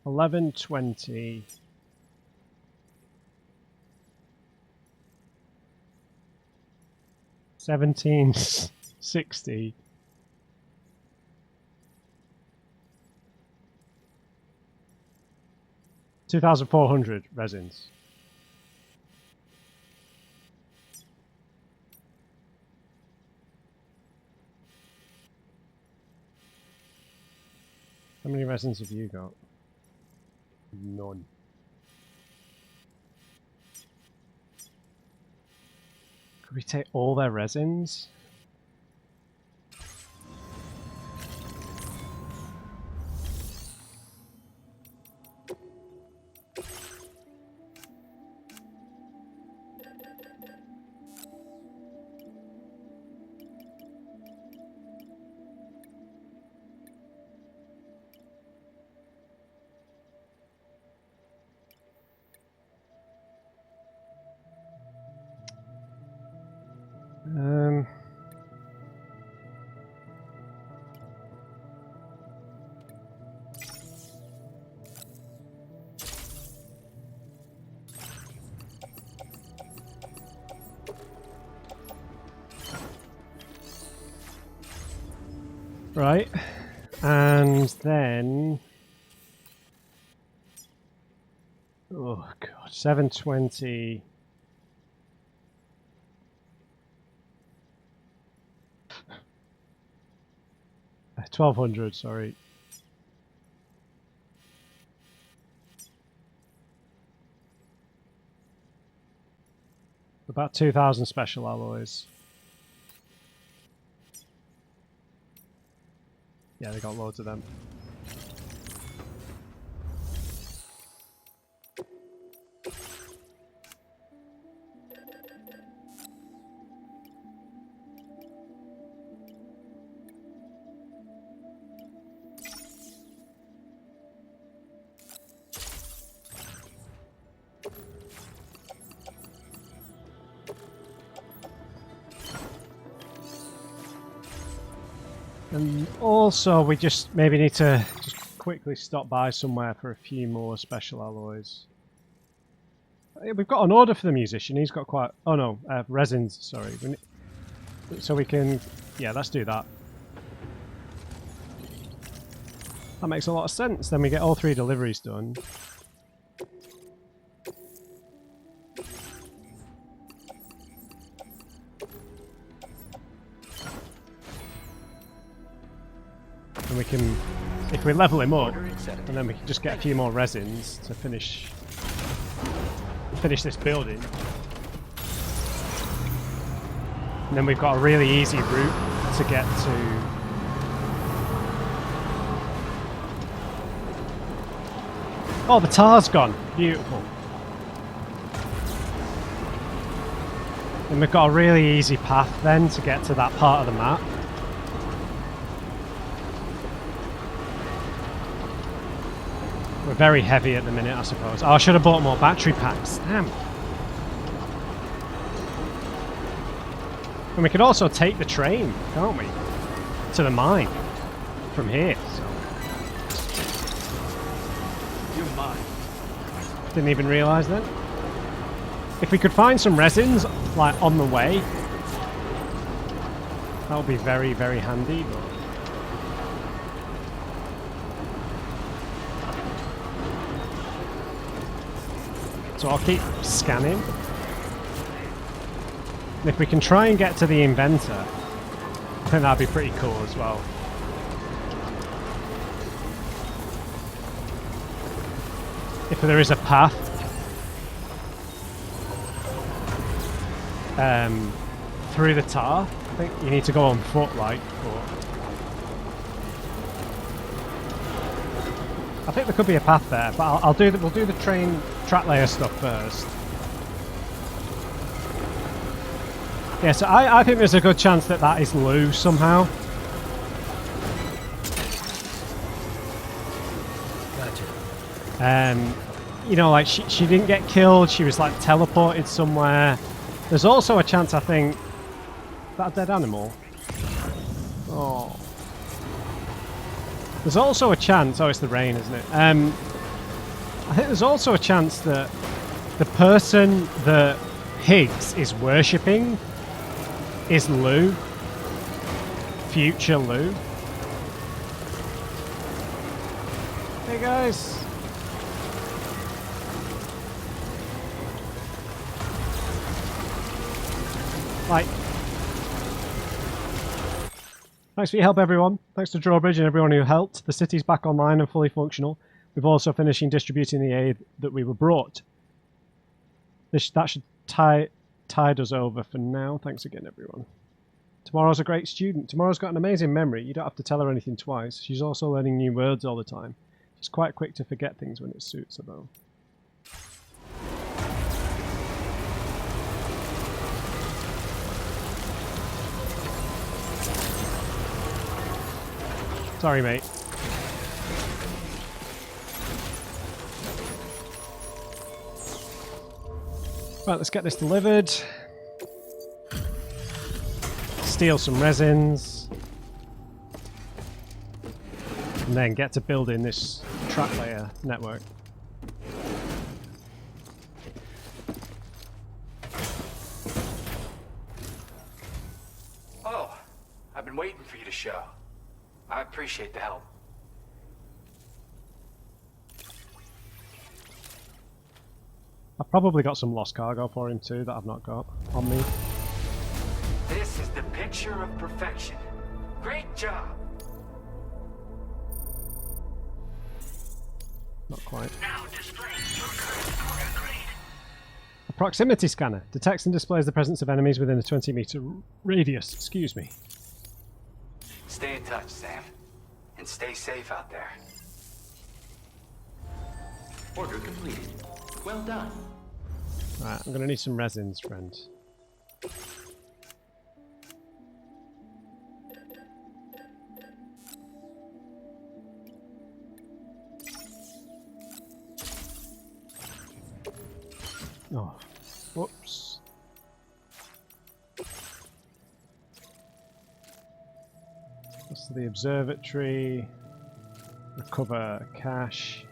$11.20. $17.60. $2,400 resins. How many resins have you got? None. Could we take all their resins? Right, and then, oh god, 720. $1,200, sorry. About 2,000 special alloys. Yeah, they got loads of them. And also, we just maybe need to just quickly stop by somewhere for a few more special alloys. We've got an order for the musician. He's got quite... Oh no, resins, sorry. So we can... Yeah, let's do that. That makes a lot of sense. Then we get all 3 deliveries done. And we can, if we level him up, and then we can just get a few more resins to finish this building. And then we've got a really easy route to get to... Oh, the tar's gone. Beautiful. And we've got a really easy path then to get to that part of the map. We're very heavy at the minute, I suppose. Oh, I should have bought more battery packs. Damn. And we could also take the train, can't we? To the mine. From here, so. You're mine. Didn't even realise that. If we could find some resins, like, on the way, that would be very, very handy, but... So I'll keep scanning. And if we can try and get to the inventor, I think that'd be pretty cool as well. If there is a path through the tar, I think you need to go on foot, like, but I think there could be a path there, but we'll do the train track layer stuff first. Yeah, so I think there's a good chance that that is Lou somehow. Gotcha. You know, like she didn't get killed, she was like teleported somewhere. There's also a chance, I think... Is that a dead animal? Oh. There's also a chance... Oh, it's the rain, isn't it? I think there's also a chance that the person that Higgs is worshipping is Lou. Future Lou. Hey guys! Like... Thanks for your help, everyone. Thanks to Drawbridge and everyone who helped. The city's back online and fully functional. We've also finishing distributing the aid that we were brought. That should tide us over for now. Thanks again, everyone. Tomorrow's a great student. Tomorrow's got an amazing memory. You don't have to tell her anything twice. She's also learning new words all the time. She's quite quick to forget things when it suits her, though. Sorry, mate. Right, let's get this delivered. Steal some resins. And then get to building this track layer network. Oh, I've been waiting for you to show. I appreciate the help. I've probably got some lost cargo for him too that I've not got on me. This is the picture of perfection. Great job. Not quite. Now display your current order grade. A proximity scanner detects and displays the presence of enemies within a 20-meter radius. Excuse me. Stay in touch, Sam. And stay safe out there. Order completed. Well done. Right, I'm gonna need some resins, friend. Oh, whoops. That's the observatory. Recover cash.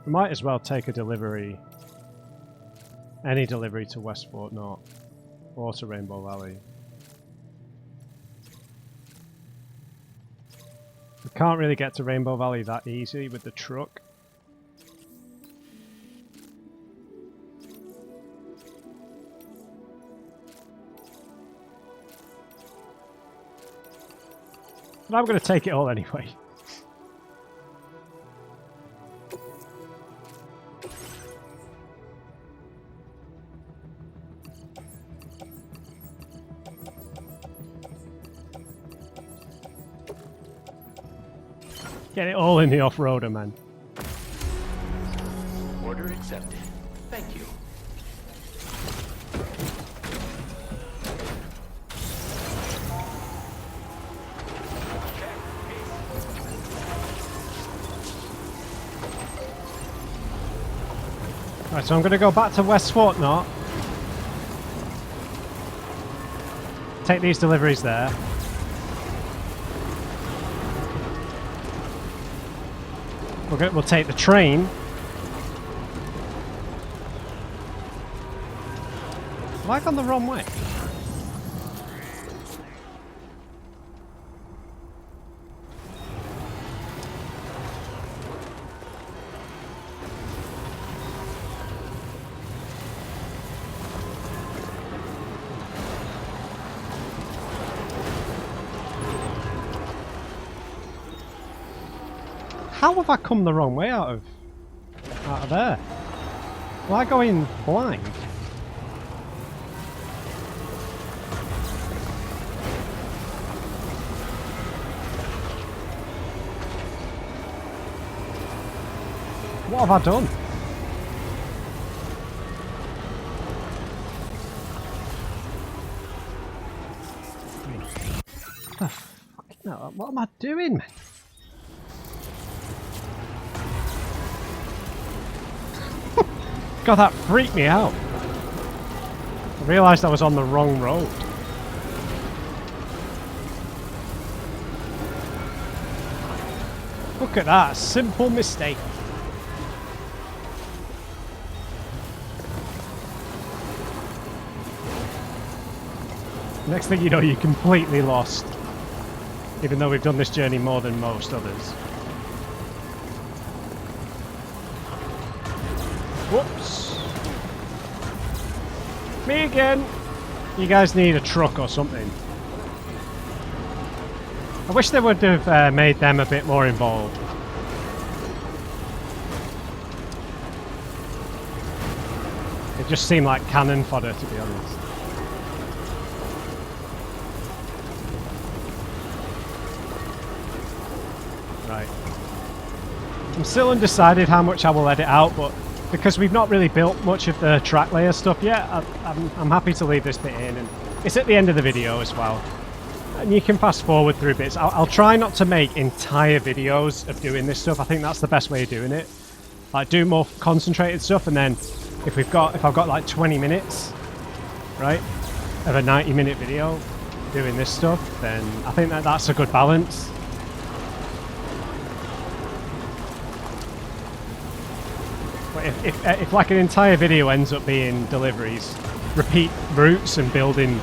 We might as well take a delivery. Any delivery to Westport North or to Rainbow Valley. We can't really get to Rainbow Valley that easy with the truck. But I'm going to take it all anyway. Get it all in the off-roader, man. Order accepted. Thank you. Right, so I'm going to go back to West Fort Knot. Take these deliveries there. We'll take the train. Have I gone the wrong way? How have I come the wrong way out of there? Am I going blind? What have I done? What am I doing, man? God, that freaked me out. I realised I was on the wrong road. Look at that, simple mistake. Next thing you know, you're completely lost. Even though we've done this journey more than most others. Whoops. Me again. You guys need a truck or something. I wish they would have made them a bit more involved. It just seemed like cannon fodder, to be honest. Right. I'm still undecided how much I will edit out, but because we've not really built much of the track layer stuff yet, I'm happy to leave this bit in, and it's at the end of the video as well. And you can fast forward through bits. I'll try not to make entire videos of doing this stuff. I think that's the best way of doing it. Like, do more concentrated stuff, and then if I've got like 20 minutes, right, of a 90-minute video doing this stuff, then I think that's a good balance. But if like an entire video ends up being deliveries, repeat routes and building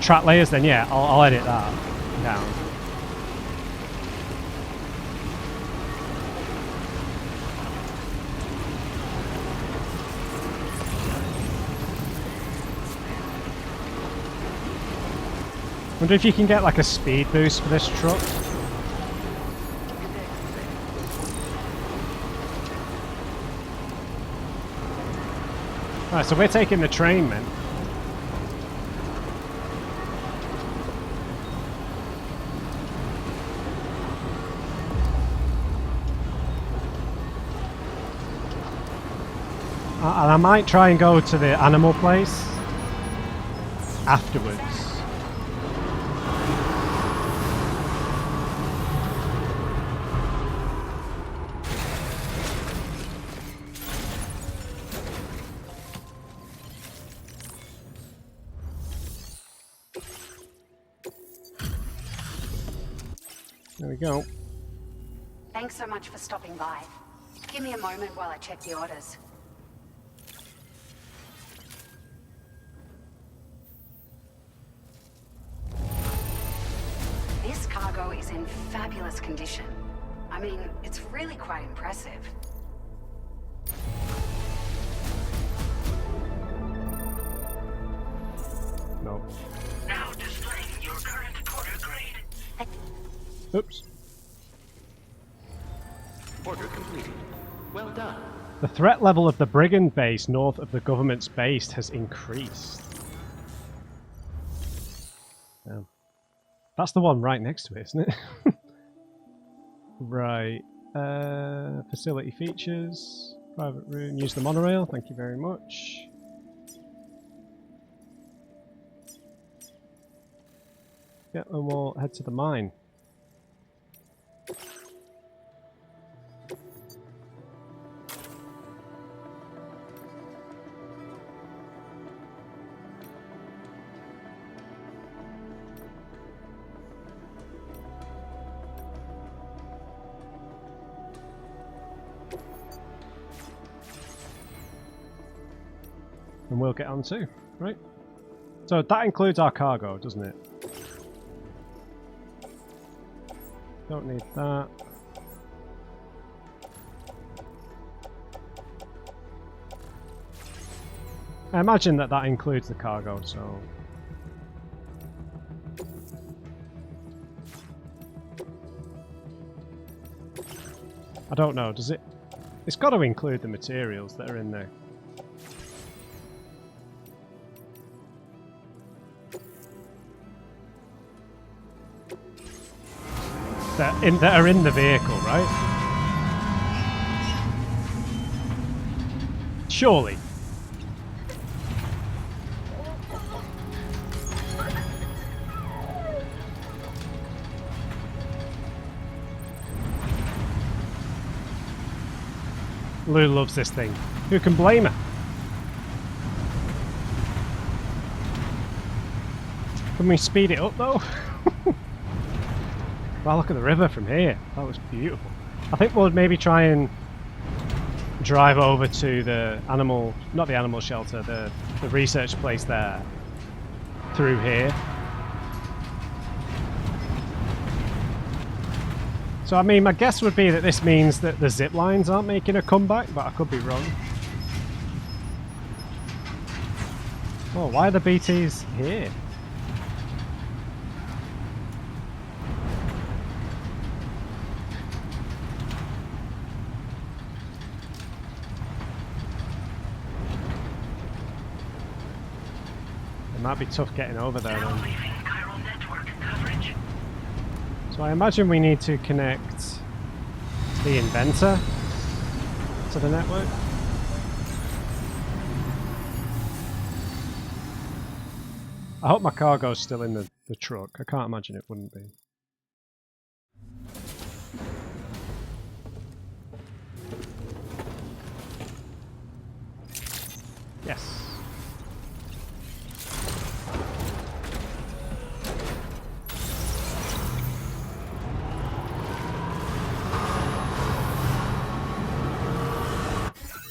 track layers, then yeah, I'll edit that down. Wonder if you can get like a speed boost for this truck. Right, so we're taking the train then. And I might try and go to the animal place afterwards. There we go. Thanks so much for stopping by. Give me a moment while I check the orders. This cargo is in fabulous condition. I mean, it's really quite impressive. No. Now displaying your current quarter grade. Oops. Order completed. Well done. The threat level of the brigand base north of the government's base has increased. Oh. That's the one right next to it, isn't it? Right. Facility features. Private room. Use the monorail. Thank you very much. Yeah, and we'll head to the mine. And we'll get on too, right? So that includes our cargo, doesn't it? Don't need that. I imagine that includes the cargo, so... I don't know, does it? It's got to include the materials that are in there. That are in the vehicle, right? Surely. Lou loves this thing. Who can blame her? Can we speed it up though? Wow, look at the river from here. That was beautiful. I think we'll maybe try and drive over to the animal, not the animal shelter, the research place there, through here. So I mean, my guess would be that this means that the zip lines aren't making a comeback, but I could be wrong. Oh, why are the BTs here? Might be tough getting over there then. So I imagine we need to connect the inventor to the network. I hope my cargo's still in the truck. I can't imagine it wouldn't be. Yes.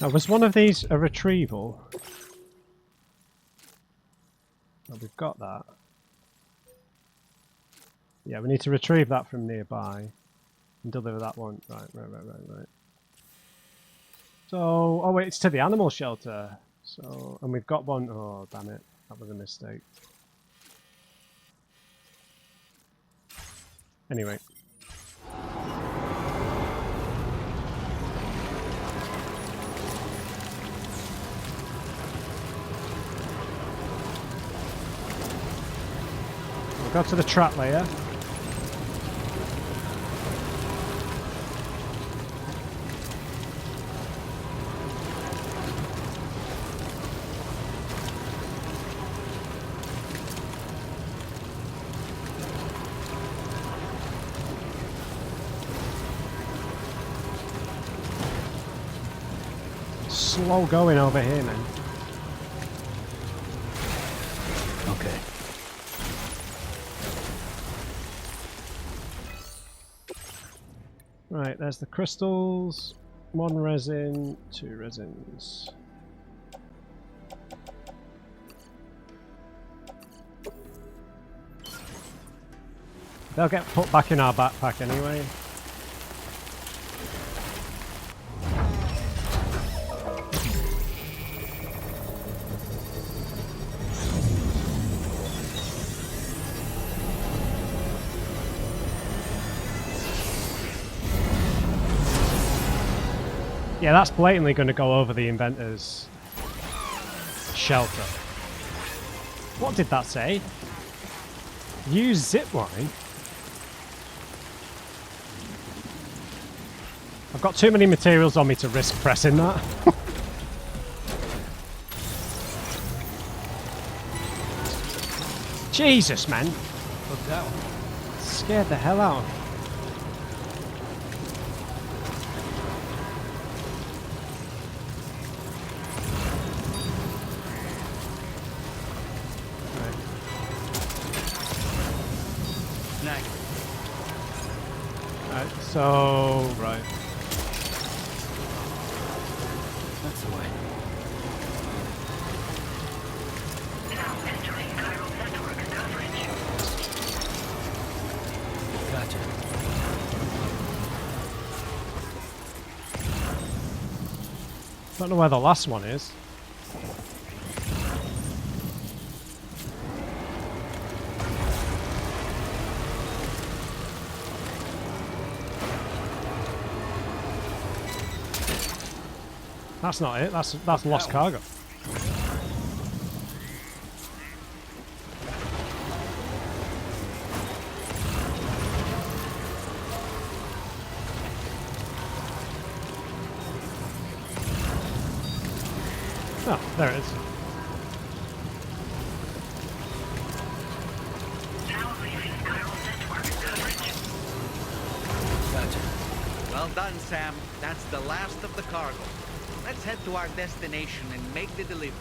Now, was one of these a retrieval? Well, we've got that. Yeah, we need to retrieve that from nearby and deliver that one. Right. So, oh wait, it's to the animal shelter. So, and we've got one. Oh, damn it. That was a mistake. Anyway. We'll go to the trap layer. Slow going over here, man. Okay. Right, there's the crystals. 1 resin, 2 resins. They'll get put back in our backpack anyway. Yeah, that's blatantly going to go over the inventor's shelter. What did that say? Use zipline? I've got too many materials on me to risk pressing that. Jesus, man. Look that one. Scared the hell out of me. So, right. That's the way. Now entering chiral network coverage. Gotcha. Don't know where the last one is. That's not it. That's lost cargo. Oh, there it is. Now leaving chiral network coverage. Gotcha. Well done, Sam. That's the last of the cargo. Let's head to our destination and make the delivery.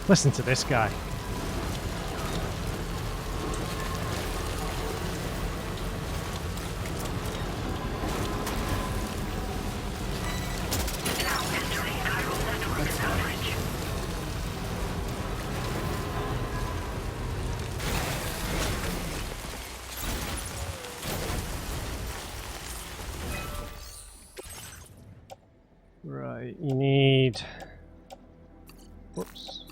Listen to this guy. Now entering chiral network coverage. Right, you need... Whoops.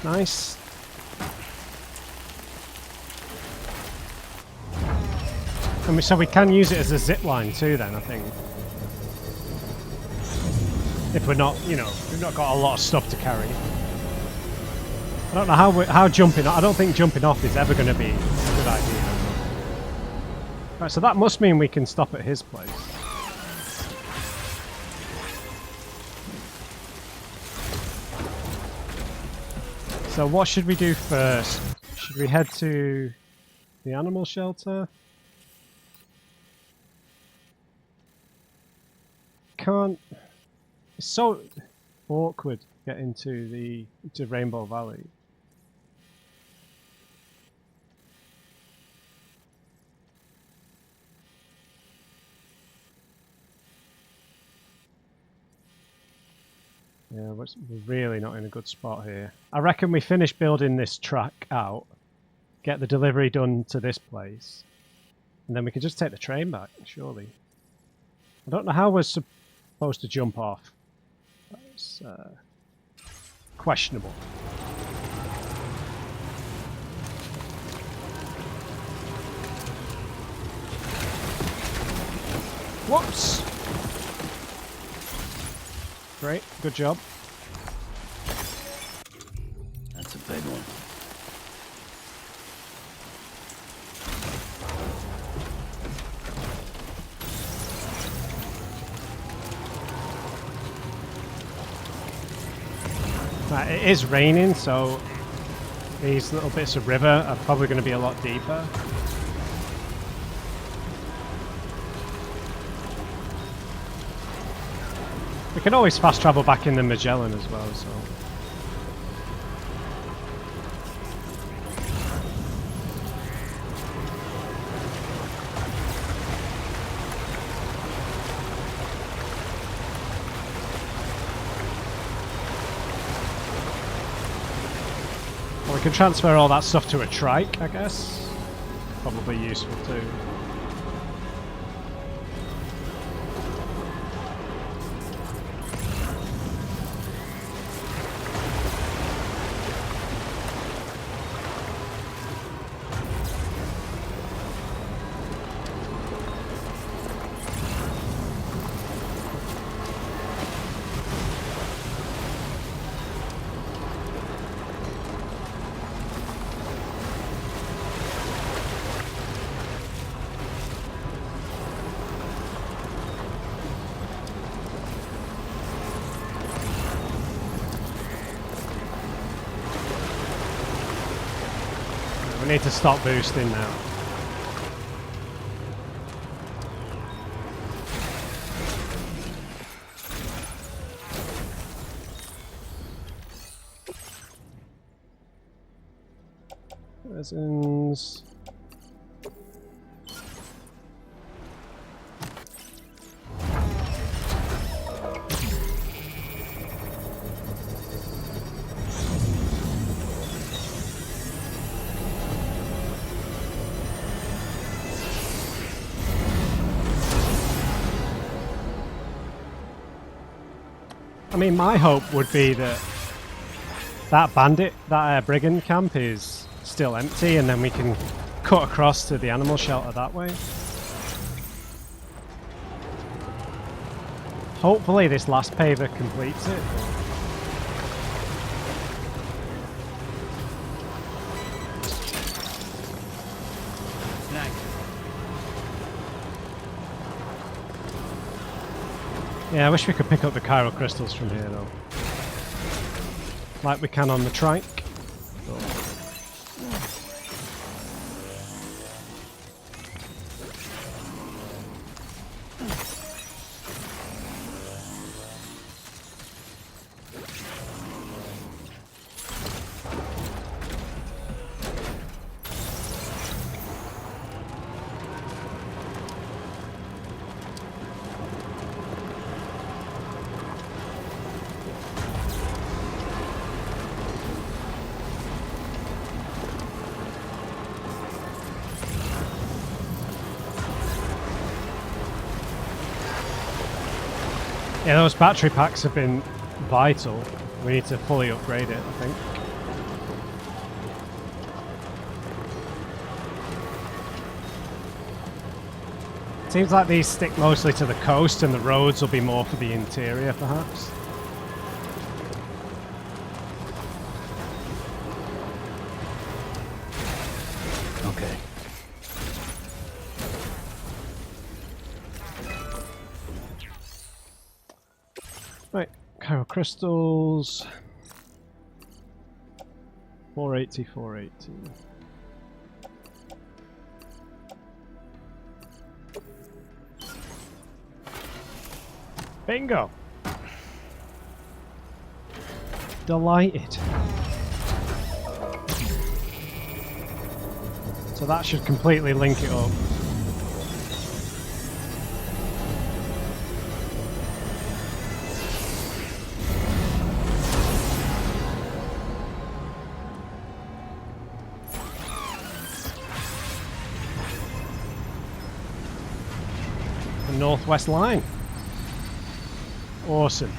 Nice. And so we can use it as a zip line too then, I think. If we're not, you know, we've not got a lot of stuff to carry. I don't know how jumping. I don't think jumping off is ever going to be a good idea. Right, so that must mean we can stop at his place. So what should we do first? Should we head to the animal shelter? Can't. It's so awkward getting to Rainbow Valley. Yeah, we're really not in a good spot here. I reckon we finish building this track out, get the delivery done to this place, and then we can just take the train back, surely. I don't know how we're supposed to jump off. It's questionable. Whoops! Great, good job. That's a big one. Right, it is raining, so these little bits of river are probably going to be a lot deeper. We can always fast travel back in the Magellan as well, so... Well, we can transfer all that stuff to a trike, I guess. Probably useful too. We need to stop boosting now. Resins. I mean, my hope would be that that brigand camp is still empty, and then we can cut across to the animal shelter that way. Hopefully this last paver completes it. Yeah, I wish we could pick up the chiral crystals from here though. Like we can on the trike. Yeah, those battery packs have been vital. We need to fully upgrade it, I think. Seems like these stick mostly to the coast and the roads will be more for the interior, perhaps. Okay. Right, chiral crystals. 480, 480. Bingo! Delighted. So that should completely link it up. The Northwest Line. Awesome.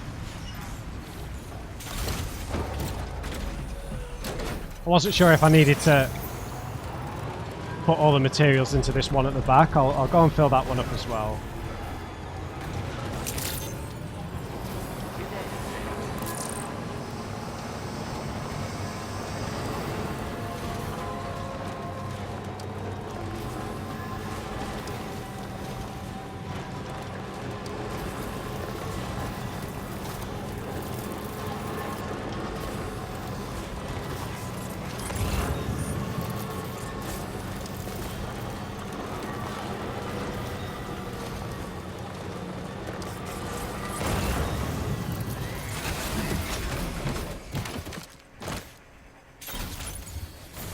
I wasn't sure if I needed to put all the materials into this one at the back. I'll go and fill that one up as well.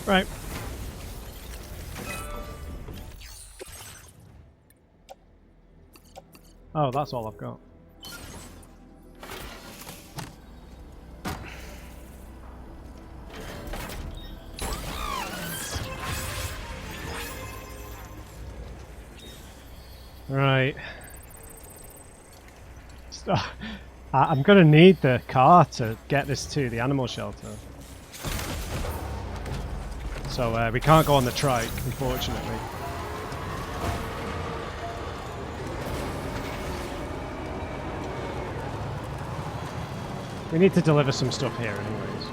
Right. Oh, that's all I've got. Right. So, I'm gonna need the car to get this to the animal shelter. So we can't go on the trike, unfortunately. We need to deliver some stuff here anyways.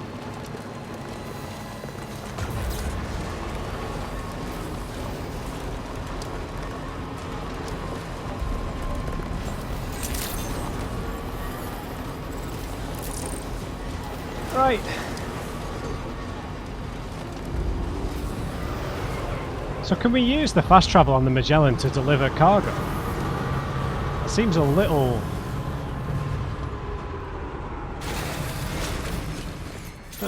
Right. So can we use the fast travel on the Magellan to deliver cargo? It seems a little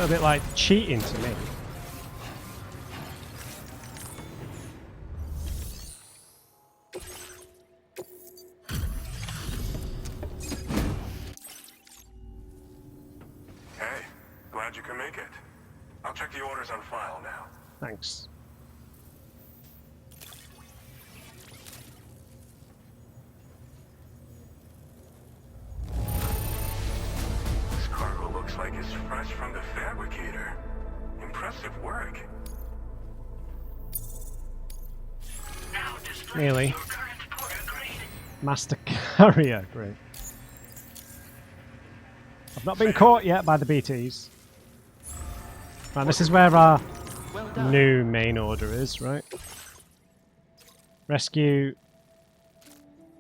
bit like cheating to me. Hey, glad you can make it. I'll check the orders on file now. Thanks. This cargo looks like it's fresh from the fabricator. Impressive work. Now display Nearly. your current porter grade. Master carrier, great. I've not been caught yet by the BTs. Right, this is where our new main order is, right? Rescue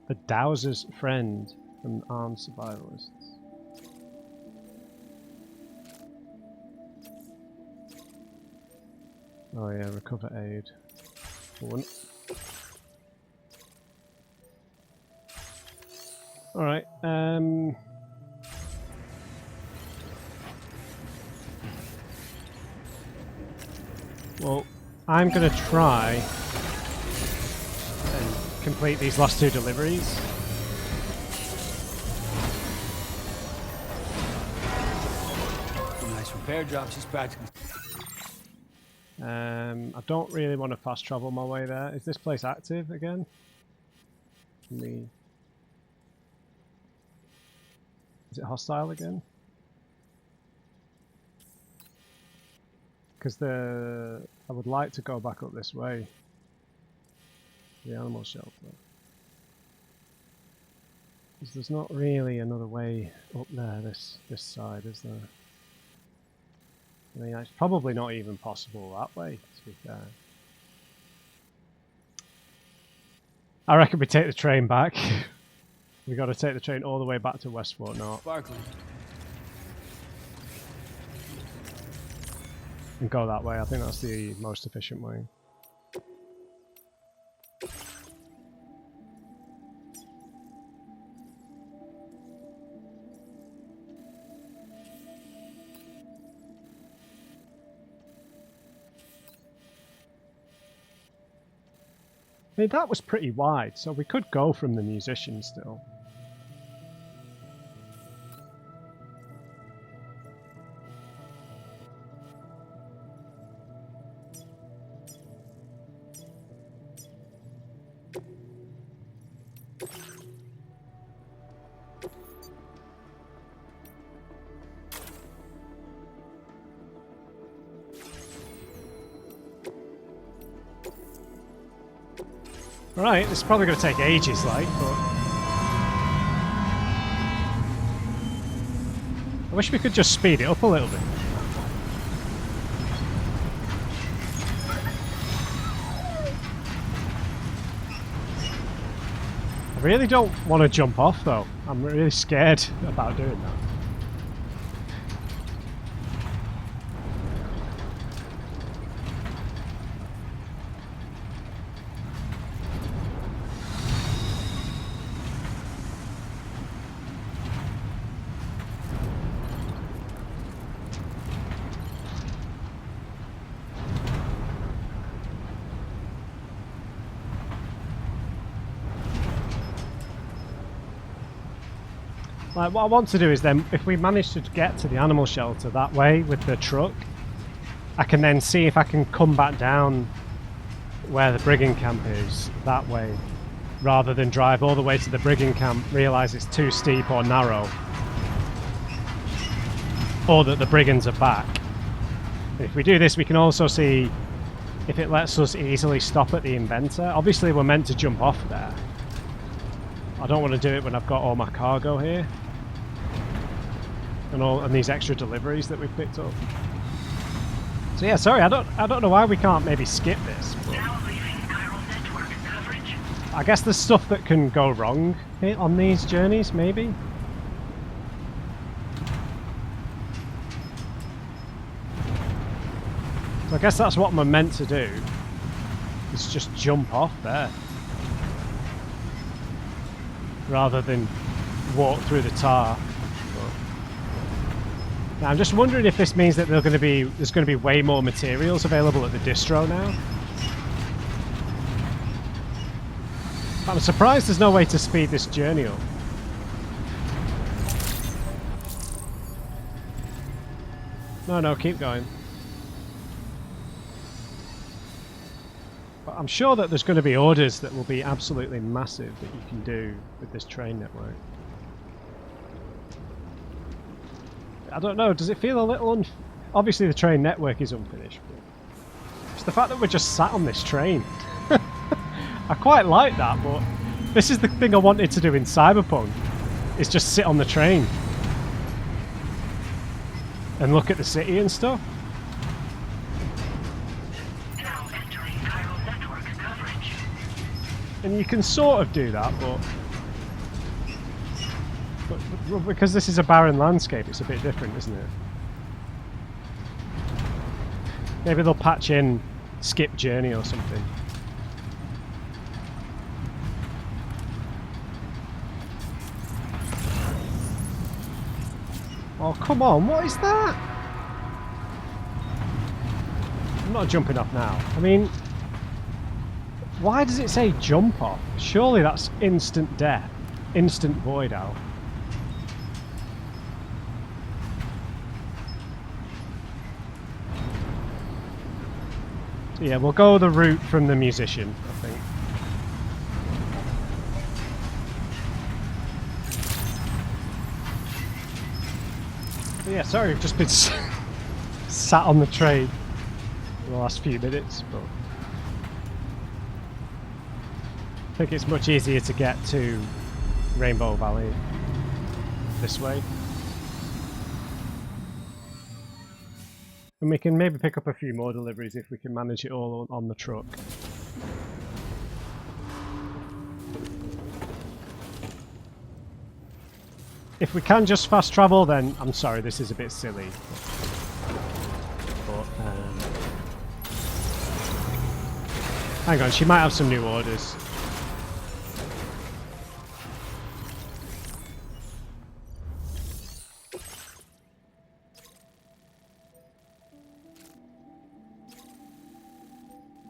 the Dowser's friend from armed survivalists. Oh yeah, recover aid. One. Alright, well, I'm gonna try and complete these last two deliveries. Nice repair job. She's practically. I don't really want to fast travel my way there. Is this place active again? Is it hostile again? Because I would like to go back up this way. The animal shelter. Because there's not really another way up there, this side, is there? I mean, it's probably not even possible that way, to be fair. I reckon we take the train back. We got to take the train all the way back to Westport now. Sparkling. And go that way. I think that's the most efficient way. I mean, that was pretty wide, so we could go from the musician still. Right, this is probably going to take ages, like, but... I wish we could just speed it up a little bit. I really don't want to jump off, though. I'm really scared about doing that. Like, what I want to do is then, if we manage to get to the animal shelter that way with the truck, I can then see if I can come back down where the brigging camp is that way, rather than drive all the way to the brigging camp, realise it's too steep or narrow, or that the brigands are back. If we do this, we can also see if it lets us easily stop at the inventor. Obviously we're meant to jump off there. I don't want to do it when I've got all my cargo here. And these extra deliveries that we've picked up. So yeah, sorry, I don't know why we can't maybe skip this. But I guess there's stuff that can go wrong on these journeys, maybe. So I guess that's what I'm meant to do. Is just jump off there. Rather than walk through the tar. Now, I'm just wondering if this means that there's going to be way more materials available at the distro now. I'm surprised there's no way to speed this journey up. No, keep going. But I'm sure that there's going to be orders that will be absolutely massive that you can do with this train network. I don't know, does it feel a little obviously the train network is unfinished, but it's the fact that we're just sat on this train. I quite like that, but this is the thing I wanted to do in Cyberpunk, is just sit on the train and look at the city and stuff. Now entering chiral network coverage. And you can sort of do that, but because this is a barren landscape, it's a bit different, isn't it? Maybe they'll patch in skip journey or something. Oh, come on, what is that? I'm not jumping off now. I mean, why does it say jump off? Surely that's instant death. Instant void out. Yeah, we'll go the route from the musician, I think. But yeah, sorry, we've just been sat on the train for the last few minutes, but I think it's much easier to get to Rainbow Valley this way. And we can maybe pick up a few more deliveries if we can manage it all on the truck. If we can just fast travel, then I'm sorry, this is a bit silly. But hang on, she might have some new orders.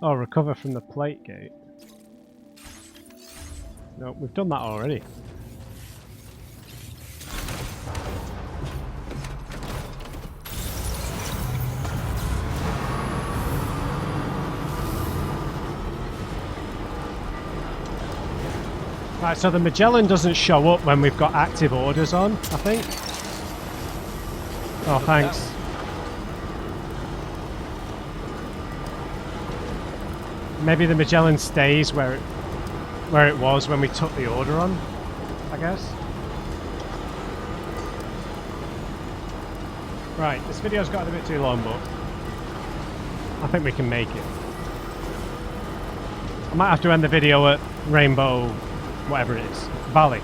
Oh, recover from the plate gate. No, we've done that already. Right, so the Magellan doesn't show up when we've got active orders on, I think. Oh, thanks. Maybe the Magellan stays where it... where it was when we took the order on, I guess. Right, this video's got a bit too long, but I think we can make it. I might have to end the video at Rainbow, whatever it is, Valley.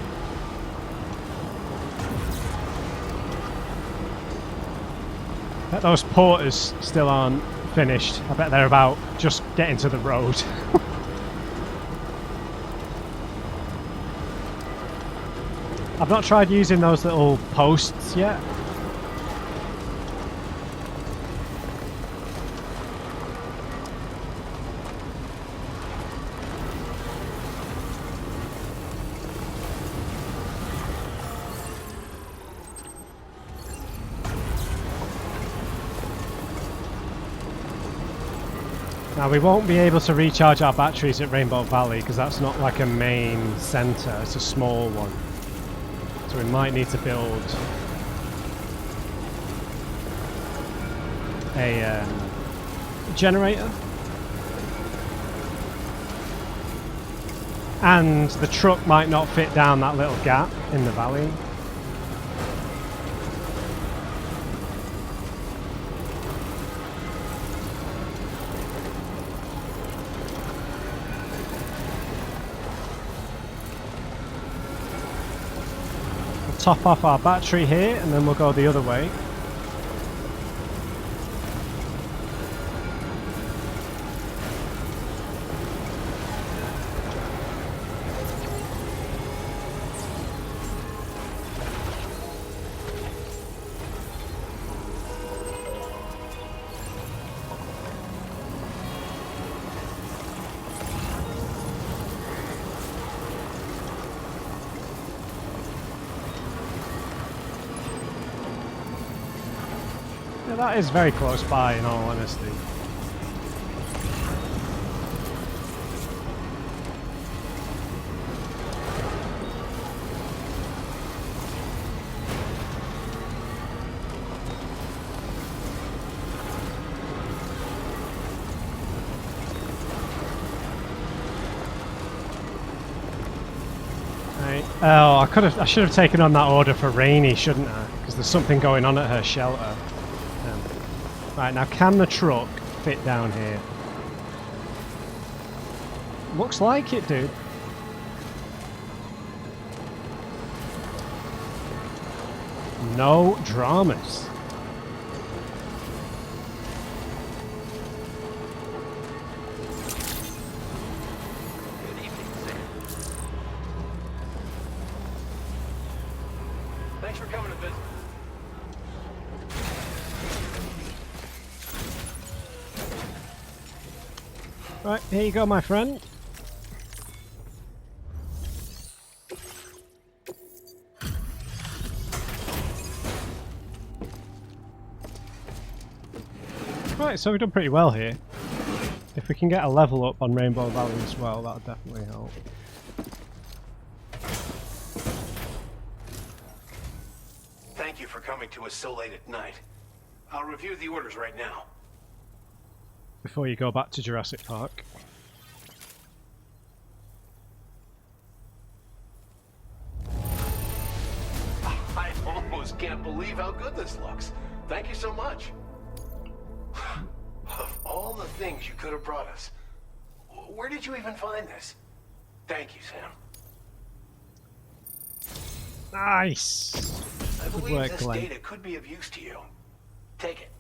I bet those porters still aren't finished. I bet they're about just getting to the road. I've not tried using those little posts yet. Now we won't be able to recharge our batteries at Rainbow Valley because that's not like a main centre, it's a small one. So we might need to build a generator. And the truck might not fit down that little gap in the valley. Top off our battery here and then we'll go the other way. Yeah, that is very close by, in all honesty. Right. Oh, I should have taken on that order for Rainy, shouldn't I? Because there's something going on at her shelter. Right, now can the truck fit down here? Looks like it, dude. No dramas. Good evening, Sam. Thanks for coming to visit. Right, here you go, my friend. Right, so we've done pretty well here. If we can get a level up on Rainbow Valley as well, that would definitely help. Thank you for coming to us so late at night. I'll review the orders right now. Before you go back to Jurassic Park. I almost can't believe how good this looks. Thank you so much. Of all the things you could have brought us, where did you even find this? Thank you, Sam. Nice. I Good believe work, this Glenn. data could be of use to you. Take it.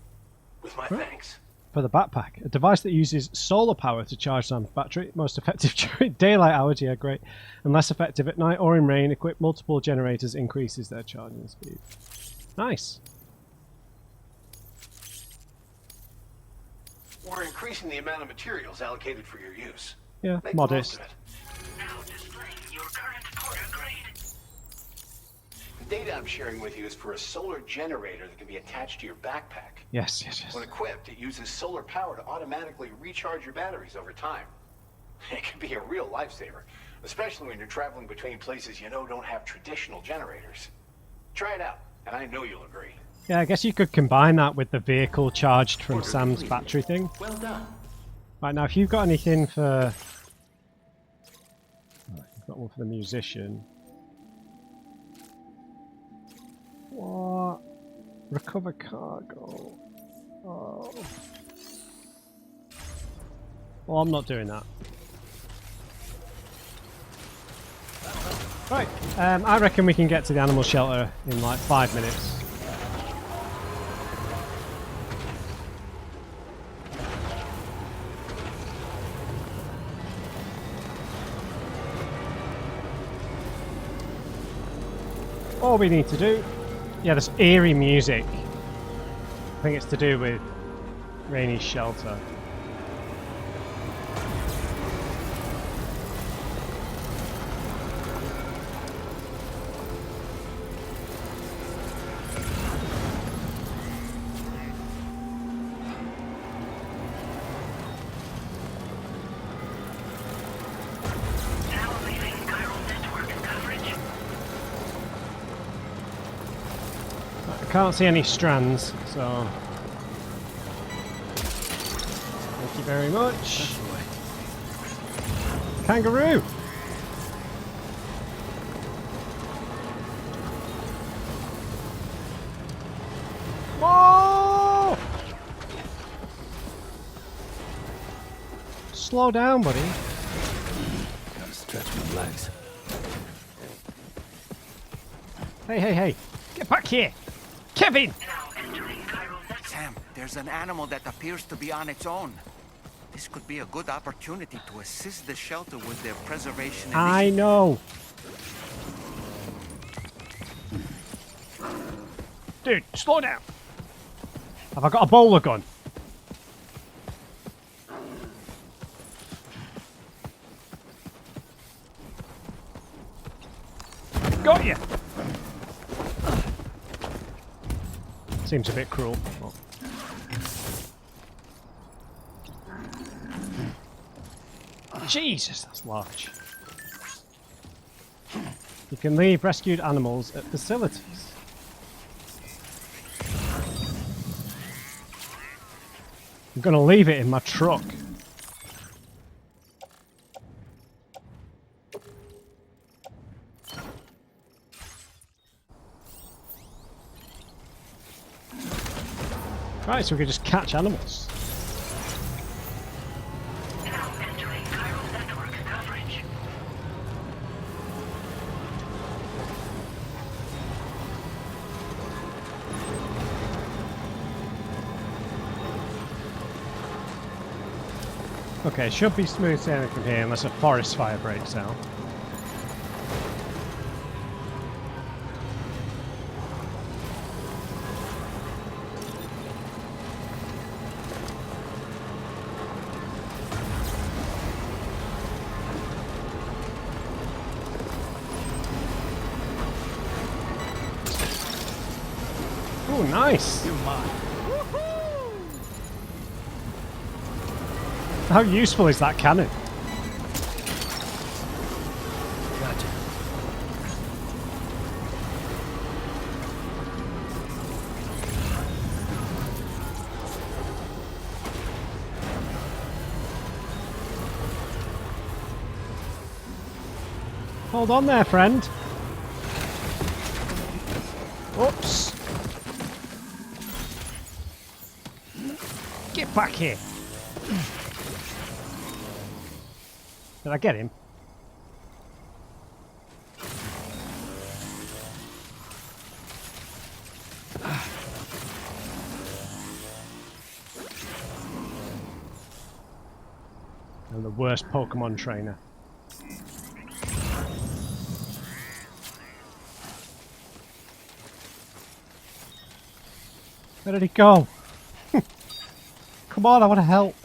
With my thanks. For the backpack, a device that uses solar power to charge Sam's battery, most effective during daylight hours, yeah great, and less effective at night or in rain. Equip multiple generators, increases their charging speed. Nice. We're increasing the amount of materials allocated for your use. Yeah, Make modest. the most of it. Now displaying your current porter grade. The data I'm sharing with you is for a solar generator that can be attached to your backpack. Yes, yes, yes. When equipped, it uses solar power to automatically recharge your batteries over time. It can be a real lifesaver, especially when you're traveling between places you know don't have traditional generators. Try it out, and I know you'll agree. Yeah, I guess you could combine that with the vehicle charged from Sam's battery thing. Well done. Right, now if you've got anything for... That one for the musician. What? Recover cargo. Oh. Well, I'm not doing that. Right. I reckon we can get to the animal shelter in like 5 minutes. All we need to do... Yeah, this eerie music. I think it's to do with Rainy's shelter. I can't see any strands, so thank you very much. Kangaroo! Whoa! Slow down, buddy. Gotta stretch my legs. Hey, hey, hey! Get back here! Kevin! Sam, there's an animal that appears to be on its own. This could be a good opportunity to assist the shelter with their preservation. I know. Dude, slow down. Have I got a bowler gun? Got you. Seems a bit cruel. Oh. Jesus, that's large. You can leave rescued animals at facilities. I'm gonna leave it in my truck. Right, so we can just catch animals. Now entering chiral network coverage. Okay, should be smooth sailing from here unless a forest fire breaks out. Oh, nice! You're mine. How useful is that cannon? Gotcha. Hold on there, friend. Oops. Get back here. Did I get him? I'm the worst Pokemon trainer. Where did he go? Come on, I want to help.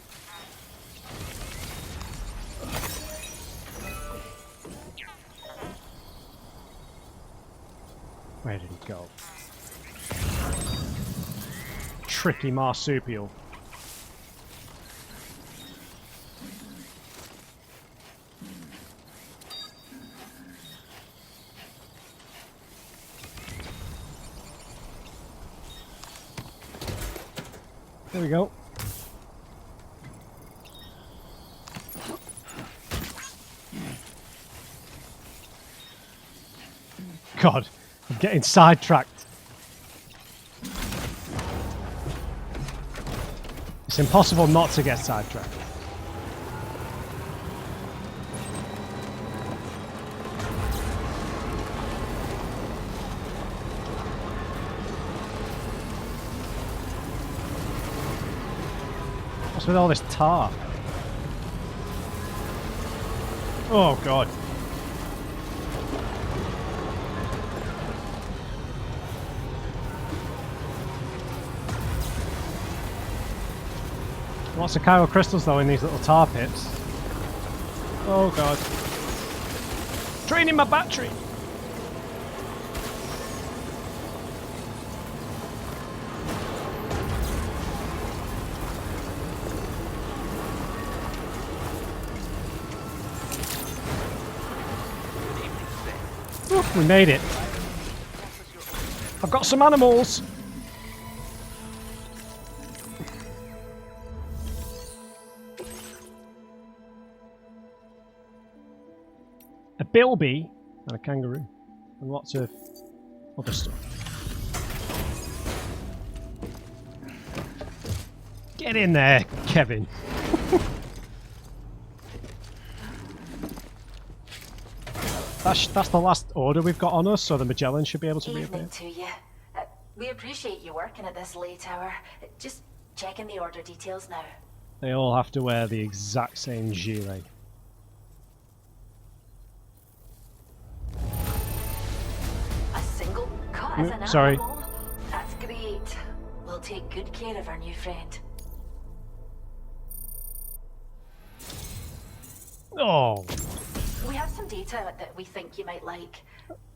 Where did he go? Tricky marsupial. There we go. God, I'm getting sidetracked. It's impossible not to get sidetracked. What's with all this tar? Oh God. Lots of chiral crystals though in these little tar pits. Oh God. Draining my battery! We made it. I've got some animals. A bilby and a kangaroo and lots of other stuff. Get in there, Kevin. That's the last order we've got on us, so the Magellan should be able to reappear. Evening to you. We appreciate you working at this late hour. Just checking the order details now. They all have to wear the exact same gilet. A single cut as an sorry. animal? That's great. We'll take good care of our new friend. Oh. We have some data that we think you might like.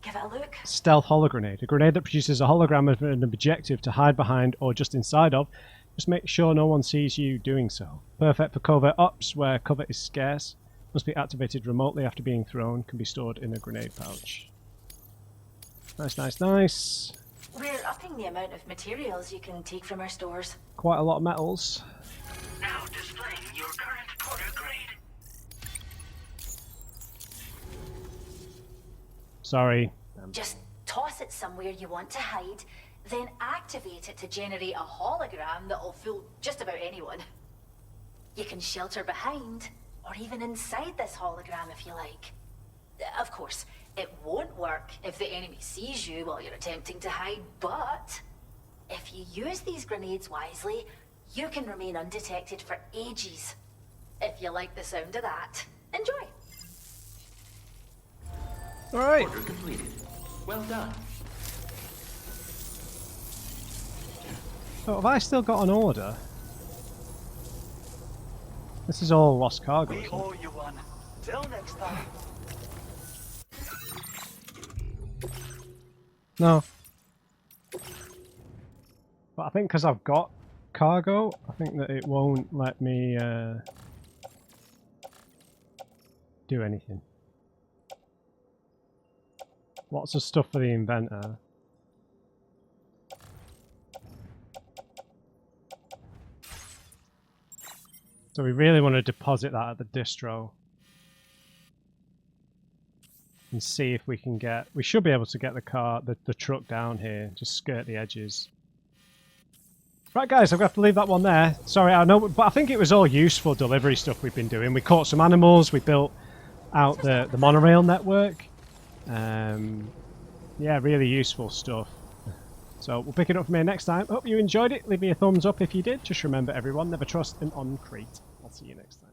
Give it a look. Stealth hologrenade. A grenade that produces a hologram of an objective to hide behind or just inside of. Just make sure no one sees you doing so. Perfect for covert ops where cover is scarce. Must be activated remotely after being thrown. Can be stored in a grenade pouch. Nice, nice, nice. We're upping the amount of materials you can take from our stores. Quite a lot of metals. Now displaying your current order grade. Sorry. Just toss it somewhere you want to hide, then activate it to generate a hologram that'll fool just about anyone. You can shelter behind, or even inside this hologram if you like. Of course, it won't work if the enemy sees you while you're attempting to hide, but if you use these grenades wisely, you can remain undetected for ages. If you like the sound of that, enjoy. Alright. Order completed. Well done. So have I still got an order? This is all lost cargo. We owe you one. Till next time. No. But I think because I've got cargo, I think that it won't let me do anything. Lots of stuff for the inventor. So we really want to deposit that at the distro. And see if we can get... We should be able to get the truck down here. Just skirt the edges. Right guys, I'm going to have to leave that one there. Sorry, I know, but I think it was all useful delivery stuff we've been doing. We caught some animals, we built out the monorail network. Yeah, really useful stuff. So we'll pick it up from here next time. Hope you enjoyed it. Leave me a thumbs up if you did. Just remember everyone, never trust an on-crate. I'll see you next time.